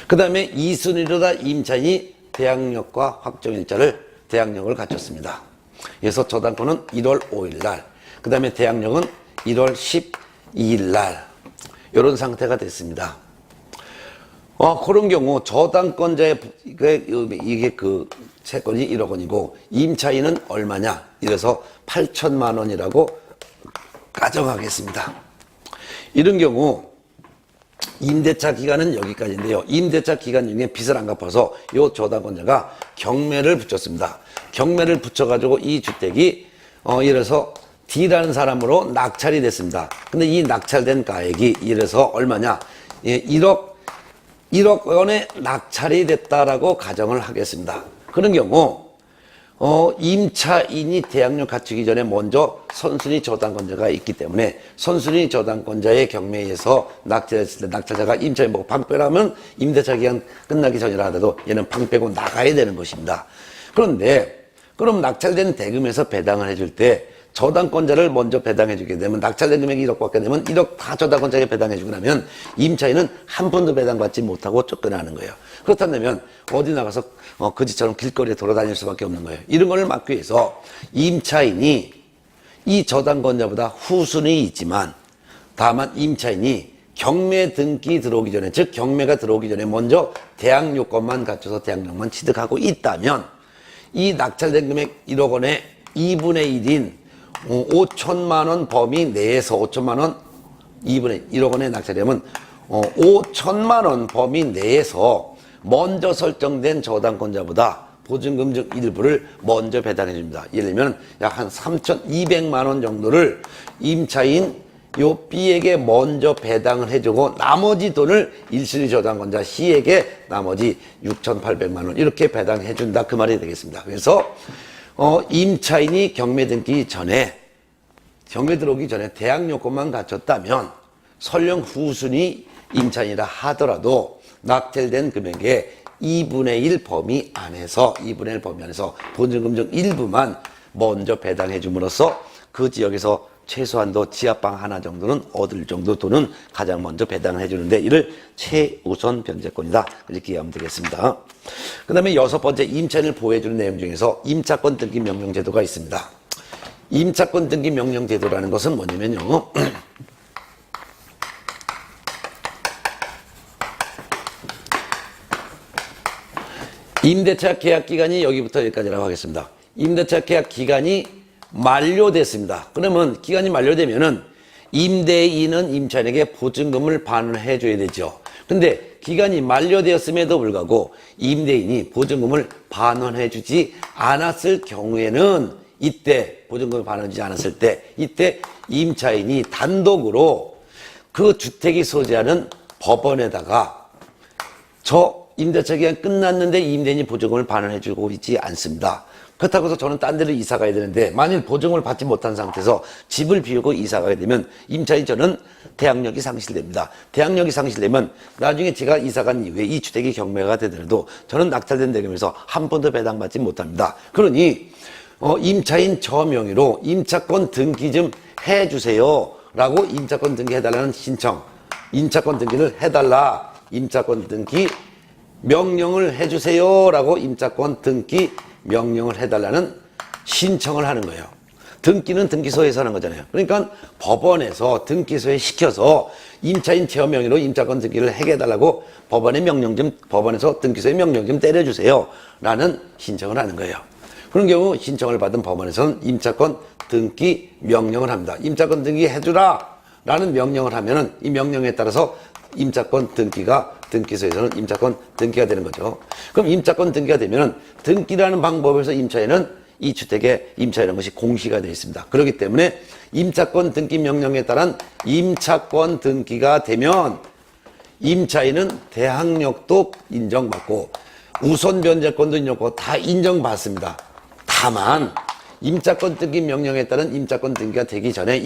그 다음에 2순위로다 임차인이 대항력과 대항력을 갖췄습니다. 그래서 저당권은 1월 5일 날, 그 다음에 대항력은 1월 12일 날, 이런 상태가 됐습니다. 그런 경우 저당권자의 이게 그 채권이 1억 원이고 임차인은 얼마냐? 이래서 8천만 원이라고 가정하겠습니다. 이런 경우 임대차 기간은 여기까지인데요. 임대차 기간 중에 빚을 안 갚아서 이 저당권자가 경매를 붙였습니다. 경매를 붙여가지고 이 주택이 이래서 D라는 사람으로 낙찰이 됐습니다. 근데 이 낙찰된 가액이 이래서 얼마냐? 1억 원에 낙찰이 됐다라고 가정을 하겠습니다. 그런 경우 임차인이 대항력 갖추기 전에 먼저 선순위 저당권자가 있기 때문에 선순위 저당권자의 경매에서 낙찰했을 때 낙찰자가 임차인 보고 방패라면 임대차 기간 끝나기 전이라 하더라도 얘는 방패고 나가야 되는 것입니다. 그런데 그럼 낙찰된 대금에서 배당을 해줄 때 저당권자를 먼저 배당해 주게 되면 낙찰된 금액이 1억 받게 되면 1억 다 저당권자에게 배당해 주고 나면 임차인은 한 푼도 배당받지 못하고 쫓겨나는 거예요. 그렇다면 어디 나가서 거지처럼 길거리에 돌아다닐 수밖에 없는 거예요. 이런 걸 막기 위해서 임차인이 이 저당권자보다 후순위 있지만 다만 임차인이 경매 등기 들어오기 전에, 즉 경매가 들어오기 전에 먼저 대항 요건만 갖춰서 대항력만 취득하고 있다면 이 낙찰된 금액 1억 원의 2분의 1인 5천만 원 범위 내에서 5천만 원 2분의 1억 원에 낙찰되면 5천만 원 범위 내에서 먼저 설정된 저당권자보다 보증금 중 일부를 먼저 배당해 줍니다. 예를 들면 약 한 3,200만 원 정도를 임차인 요 B에게 먼저 배당을 해주고 나머지 돈을 1순위 저당권자 C에게 나머지 6,800만 원 이렇게 배당해 준다 그 말이 되겠습니다. 그래서 임차인이 경매 들어오기 전에 대항 요건만 갖췄다면 설령 후순위 임차인이라 하더라도 낙찰된 금액의 2분의 1 범위 안에서 보증금 중 일부만 먼저 배당해 줌으로써 그 지역에서 최소한도 지하방 하나 정도는 얻을 정도 돈은 가장 먼저 배당을 해주는데 이를 최우선 변제권이다. 이렇게 이해하면 되겠습니다. 그 다음에 6번째 임차인을 보호해주는 내용 중에서 임차권 등기 명령 제도가 있습니다. 임차권 등기 명령 제도라는 것은 뭐냐면요. 임대차 계약 기간이 여기부터 여기까지라고 하겠습니다. 임대차 계약 기간이 만료됐습니다. 그러면 기간이 만료되면은 임대인은 임차인에게 보증금을 반환해 줘야 되죠. 근데 기간이 만료되었음에도 불구하고 임대인이 보증금을 반환해 주지 않았을 경우에는 이때 보증금을 반환해 주지 않았을 때 이때 임차인이 단독으로 그 주택이 소재하는 법원에다가 저 임대차 기간 끝났는데 임대인이 보증금을 반환해 주고 있지 않습니다. 그렇다고 해서 저는 딴 데로 이사 가야 되는데 만일 보증금을 받지 못한 상태에서 집을 비우고 이사 가게 되면 임차인 저는 대항력이 상실됩니다. 대항력이 상실되면 나중에 제가 이사 간 이후에 이 주택이 경매가 되더라도 저는 낙찰된 대금에서 한 번도 배당받지 못합니다. 그러니 임차인 저 명의로 임차권 등기 좀 해주세요 라고 임차권 등기 해달라는 신청, 임차권 등기를 해달라, 임차권 등기 명령을 해주세요 라고 임차권 등기 명령을 해달라는 신청을 하는 거예요. 등기는 등기소에서 하는 거잖아요. 그러니까 법원에서 등기소에 시켜서 임차인 제 명의로 임차권 등기를 해달라고 법원에서 등기소에 명령 좀 때려주세요 라는 신청을 하는 거예요. 그런 경우 신청을 받은 법원에서는 임차권 등기 명령을 합니다. 임차권 등기 해주라 라는 명령을 하면은 이 명령에 따라서 임차권 등기가 등기소에서는 임차권 등기가 되는 거죠. 그럼 임차권 등기가 되면은 등기라는 방법에서 임차인은 이 주택에 임차라는 것이 공시가 되어 있습니다. 그렇기 때문에 임차권 등기 명령에 따른 임차권 등기가 되면 임차인은 대항력도 인정받고 우선 변제권도 인정받고 다 인정받습니다. 다만 임차권 등기 명령에 따른 임차권 등기가 되기 전에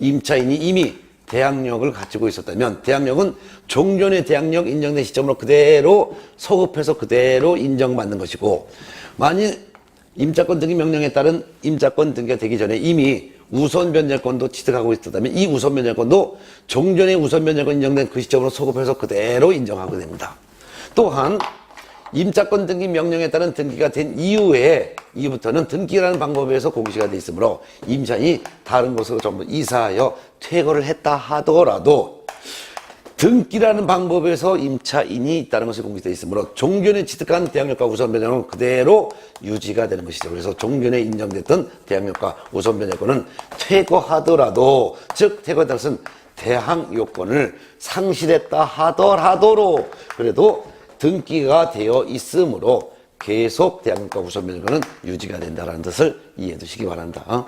임차인이 이미 대항력을 가지고 있었다면 대항력은 종전의 대항력 인정된 시점으로 그대로 소급해서 그대로 인정받는 것이고 만일 임차권 등기 명령에 따른 임차권 등기가 되기 전에 이미 우선 변제권도 취득하고 있었다면 이 우선 변제권도 종전의 우선 변제권 인정된 그 시점으로 소급해서 그대로 인정하게 됩니다. 또한 임차권 등기 명령에 따른 등기가 된 이후부터는 등기라는 방법에 의해서 공시가 되어 있으므로 임차인이 다른 곳으로 전부 이사하여 퇴거를 했다 하더라도 등기라는 방법에서 임차인이 있다는 것이 공시되어 있으므로 종전에 취득한 대항력과 우선 변제권은 그대로 유지가 되는 것이죠. 그래서 종전에 인정됐던 대항력과 우선 변제권은 퇴거하더라도 즉 퇴거했다는 것은 대항 요건을 상실했다 하더라도 그래도 등기가 되어 있으므로 계속 대항력과 우선 변제권은 유지가 된다는 뜻을 이해해 두시기 바랍니다.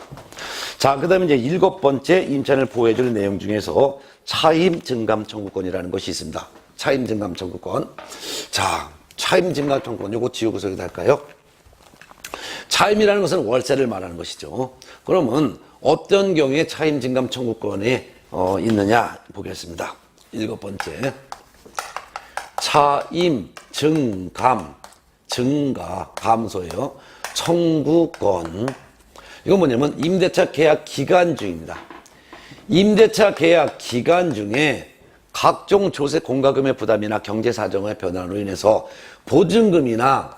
자, 그 다음에 이제 7번째 임차인을 보호해줄 내용 중에서 차임 증감 청구권이라는 것이 있습니다. 차임 증감 청구권. 자, 차임 증감 청구권 요거 지우고서 여기다 할까요? 차임이라는 것은 월세를 말하는 것이죠. 그러면 어떤 경우에 차임 증감 청구권이 있느냐 보겠습니다. 7번째. 차임, 증감, 증가, 감소예요. 청구권. 이건 뭐냐면 임대차 계약 기간 중입니다. 임대차 계약 기간 중에 각종 조세 공과금의 부담이나 경제 사정의 변화로 인해서 보증금이나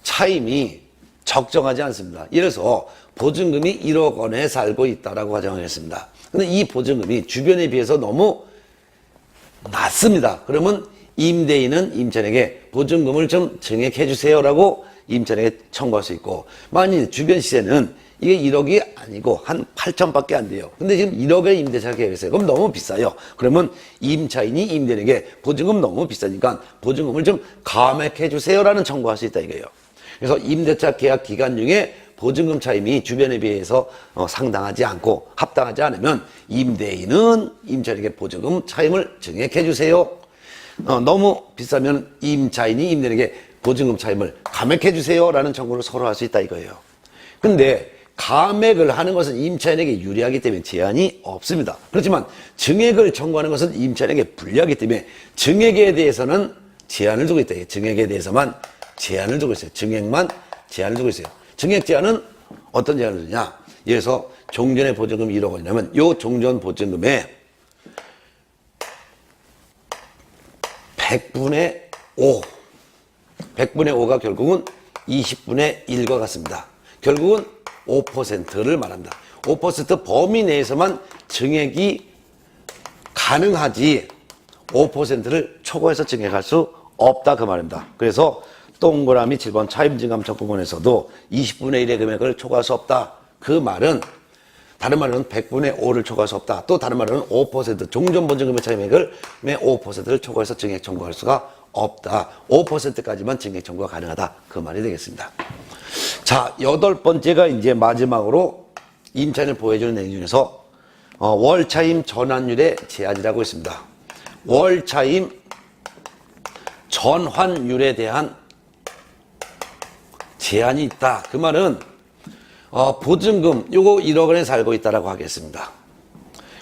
차임이 적정하지 않습니다. 이래서 보증금이 1억 원에 살고 있다라고 가정하겠습니다. 근데 이 보증금이 주변에 비해서 너무 낮습니다. 그러면 임대인은 임차인에게 보증금을 좀 증액해 주세요라고 임차인에게 청구할 수 있고 만일 주변 시세는 이게 1억이 아니고 한 8천밖에 안 돼요. 근데 지금 1억에 임대차가 계획했어요. 그럼 너무 비싸요. 그러면 임차인이 임대인에게 보증금 너무 비싸니까 보증금을 좀 감액해 주세요라는 청구할 수 있다 이거예요. 그래서 임대차 계약 기간 중에 보증금 차임이 주변에 비해서 상당하지 않고 합당하지 않으면 임대인은 임차인에게 보증금 차임을 증액해 주세요. 너무 비싸면 임차인이 임대인에게 보증금 차임을 감액해 주세요라는 청구를 서로 할 수 있다 이거예요. 근데 감액을 하는 것은 임차인에게 유리하기 때문에 제한이 없습니다. 그렇지만 증액을 청구하는 것은 임차인에게 불리하기 때문에 증액에 대해서는 제한을 두고 있다. 증액에 대해서만 제한을 두고 있어요. 증액만 제한을 두고 있어요. 증액 제한은 어떤 제한을 두냐? 예를 들어서 종전의 보증금이 1억 원이라면 요 종전 보증금에 100분의 5 100분의 5가 결국은 20분의 1과 같습니다. 결국은 5%를 말합니다. 5% 범위 내에서만 증액이 가능하지 5%를 초과해서 증액할 수 없다 그 말입니다. 그래서 동그라미 7번 차임증감 청구권에서도 20분의 1의 금액을 초과할 수 없다. 그 말은 다른 말로는 100분의 5를 초과할 수 없다. 또 다른 말로는 5% 종전보증금의 차임액을 5%를 초과해서 증액 청구할 수가 없다. 5%까지만 증액 청구가 가능하다. 그 말이 되겠습니다. 자, 8번째가 이제 마지막으로 임차인을 보호해주는 내용 중에서 월차임 전환율의 제한이라고 있습니다. 월차임 전환율에 대한 제한이 있다. 그 말은 보증금 요거 1억 원에 살고 있다라고 하겠습니다.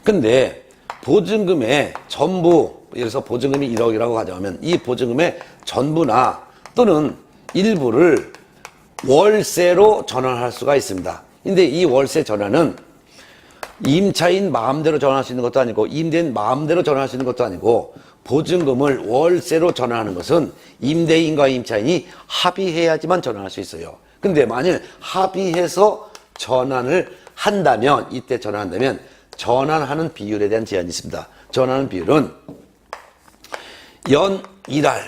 근데 보증금의 전부, 예를 들어서 보증금이 1억이라고 가정하면 이 보증금의 전부나 또는 일부를 월세로 전환할 수가 있습니다. 근데 이 월세 전환은 임차인 마음대로 전환할 수 있는 것도 아니고 임대인 마음대로 전환할 수 있는 것도 아니고 보증금을 월세로 전환하는 것은 임대인과 임차인이 합의해야지만 전환할 수 있어요. 근데 만일 합의해서 전환을 한다면, 이때 전환한다면 전환하는 비율에 대한 제한이 있습니다. 전환하는 비율은 연 1할,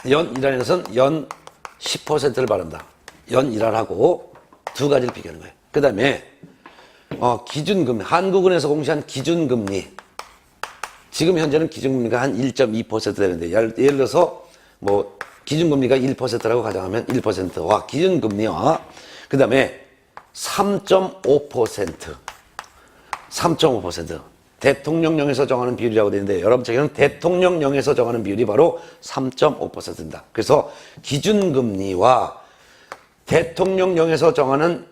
연 1할인 것은 연 10%를 바른다. 연 1할하고 두 가지를 비교하는 거예요. 그 다음에 기준금리, 한국은행에서 공시한 기준금리, 지금 현재는 기준금리가 한 1.2% 되는데 예를 들어서 뭐 기준금리가 1%라고 가정하면 1%와 기준금리와 그 다음에 3.5% 대통령령에서 정하는 비율이라고 되는데 여러분 책에는 대통령령에서 정하는 비율이 바로 3.5%입니다. 그래서 기준금리와 대통령령에서 정하는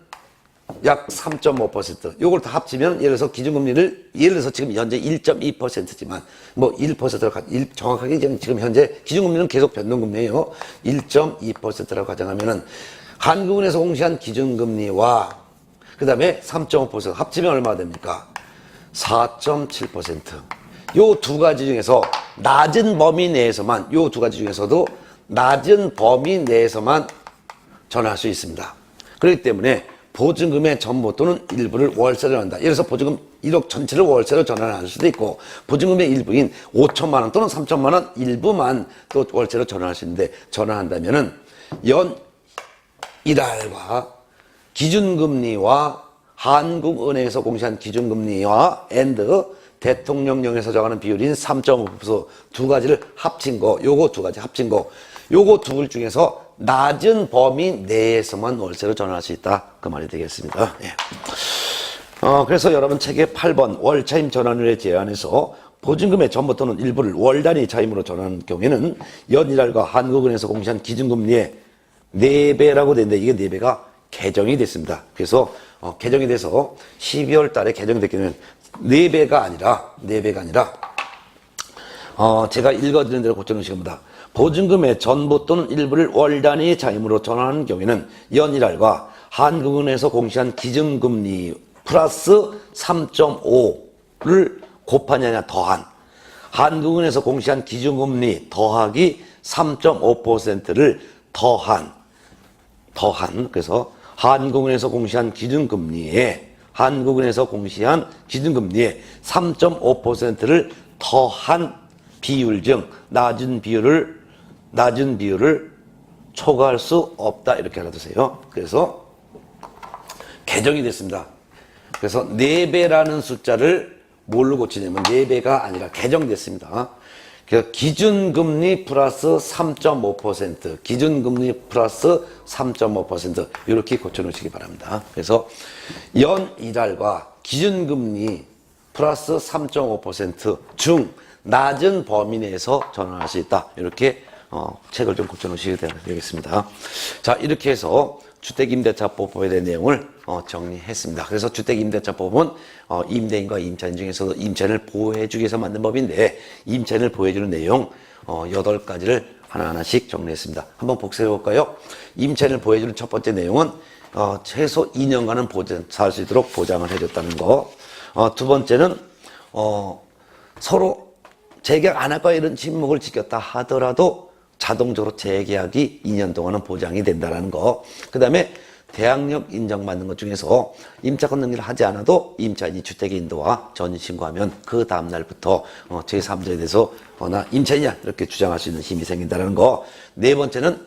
약 3.5% 요걸 다 합치면 예를 들어서 기준금리를 예를 들어서 지금 현재 1.2%지만 뭐 1%를 정확하게 지금 현재 기준금리는 계속 변동금리예요. 1.2%라고 가정하면은 한국은행에서 공시한 기준금리와 그 다음에 3.5% 합치면 얼마 됩니까? 4.7%. 요 두 가지 중에서 낮은 범위 내에서만 요 두 가지 중에서도 낮은 범위 내에서만 전환할 수 있습니다. 그렇기 때문에 보증금의 전부 또는 일부를 월세로 한다. 예를 들어서 보증금 1억 전체를 월세로 전환할 수도 있고 보증금의 일부인 5천만 원 또는 3천만 원 일부만 또 월세로 전환할 수 있는데 전환한다면은 연 1할과 기준금리와 한국은행에서 공시한 기준금리와 대통령령에서 정하는 비율인 3.5% 두 가지를 합친 거, 요거 두 가지 합친 거, 요거 둘 중에서 낮은 범위 내에서만 월세로 전환할 수 있다. 그 말이 되겠습니다. 예. 그래서 여러분 책의 8번 월차임 전환율에 제한해서 보증금의 전부 또는 일부를 월 단위 차임으로 전환하는 경우에는 연일할과 한국은행에서 공시한 기준금리의 4배라고 되는데 이게 4배가 개정이 됐습니다. 그래서 개정이 돼서 12월 달에 개정이 됐기 때문에 4배가 아니라 제가 읽어드리는 대로 고쳐놓으시기 바랍니다. 보증금의 전부 또는 일부를 월 단위 차임으로 전환하는 경우에는 연일할과 한국은행에서 공시한 기준금리 플러스 3.5를 곱하냐 아니냐 더한 한국은행에서 공시한 기준금리 더하기 3.5%를 더한 그래서 한국은행에서 공시한 기준금리에 3.5%를 더한 비율 중 낮은 비율을 초과할 수 없다 이렇게 알아두세요. 그래서 개정이 됐습니다. 그래서 4배라는 숫자를 뭘로 고치냐면 4배가 아니라 개정됐습니다. 그래서 기준금리 플러스 3.5% 기준금리 플러스 3.5% 이렇게 고쳐놓으시기 바랍니다. 그래서 연 1할과 기준금리 플러스 3.5% 중 낮은 범위 내에서 전환할 수 있다. 이렇게 책을 좀 고쳐놓으시게 되겠습니다. 자, 이렇게 해서 주택임대차법에 대한 내용을 정리했습니다. 그래서 주택임대차법은 임대인과 임차인 중에서도 임차인을 보호해주기 위해서 만든 법인데 임차인을 보호해주는 내용 8가지를 하나하나씩 정리했습니다. 한번 복습해볼까요? 임차인을 보호해주는 첫 번째 내용은 최소 2년간은 살 수 있도록 보장을 해줬다는 거. 두 번째는 서로 재계약 안 할 거야 이런 침묵을 지켰다 하더라도 자동적으로 재계약이 2년 동안은 보장이 된다는 거. 그 다음에 대항력 인정받는 것 중에서 임차권 등기를 하지 않아도 임차인이 주택의 인도와 전입신고하면 그 다음날부터 제3자에 대해서 나 임차인이야 이렇게 주장할 수 있는 힘이 생긴다는 거. 네 번째는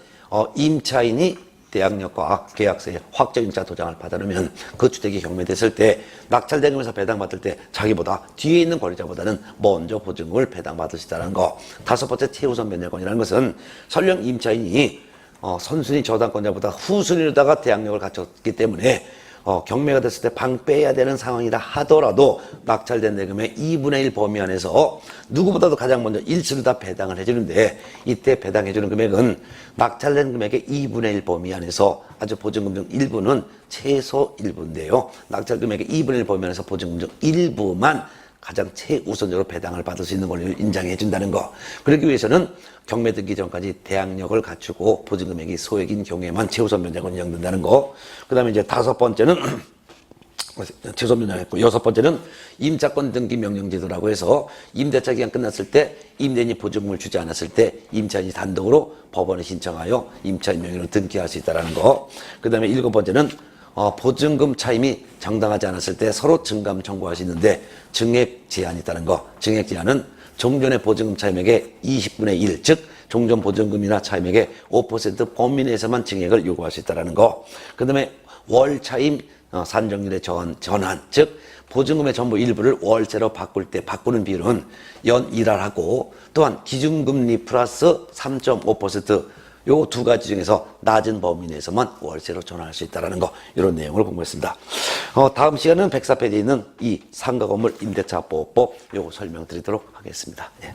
임차인이 대항력과 계약서에 확정임차 도장을 받아놓으면 그 주택이 경매됐을 때 낙찰대금에서 배당받을 때 자기보다 뒤에 있는 권리자보다는 먼저 보증금을 배당받을 수 있다는 거. 다섯 번째 최우선 변제권이라는 것은 설령 임차인이 선순위 저당권자보다 후순위로다가 대항력을 갖췄기 때문에 경매가 됐을 때 방 빼야 되는 상황이라 하더라도 낙찰된 대금의 2분의 1 범위 안에서 누구보다도 가장 먼저 일수로 다 배당을 해주는데 이때 배당해주는 금액은 낙찰된 금액의 2분의 1 범위 안에서 아주 보증금 중 일부는 최소 일부인데요. 낙찰 금액의 2분의 1 범위 안에서 보증금 중 일부만 가장 최우선적으로 배당을 받을 수 있는 권리를 인정해 준다는 거. 그러기 위해서는 경매 등기 전까지 대항력을 갖추고 보증금액이 소액인 경우에만 최우선 변제권이 인정된다는 거. 그 다음에 이제 다섯 번째는 최우선 변제했고, 여섯 번째는 임차권 등기 명령제도라고 해서 임대차 기간 끝났을 때 임대인이 보증금을 주지 않았을 때 임차인이 단독으로 법원에 신청하여 임차인 명의로 등기할 수 있다는 거. 그 다음에 일곱 번째는 보증금 차임이 정당하지 않았을 때 서로 증감 청구할 수 있는데 증액 제한이 있다는 거. 증액 제한은 종전의 보증금 차임액의 20분의 1, 즉 종전 보증금이나 차임액의 5% 범위 내에서만 증액을 요구할 수 있다는 거. 그 다음에 월 차임 산정률의 전환, 즉 보증금의 전부 일부를 월세로 바꿀 때 바꾸는 비율은 연 1할하고 또한 기준금리 플러스 3.5% 요 두 가지 중에서 낮은 범위 내에서만 월세로 전환할 수 있다는 거, 이런 내용을 공부했습니다. 다음 시간은 104페이지에 있는 이 상가 건물 임대차 보호법 요거 설명드리도록 하겠습니다. 예.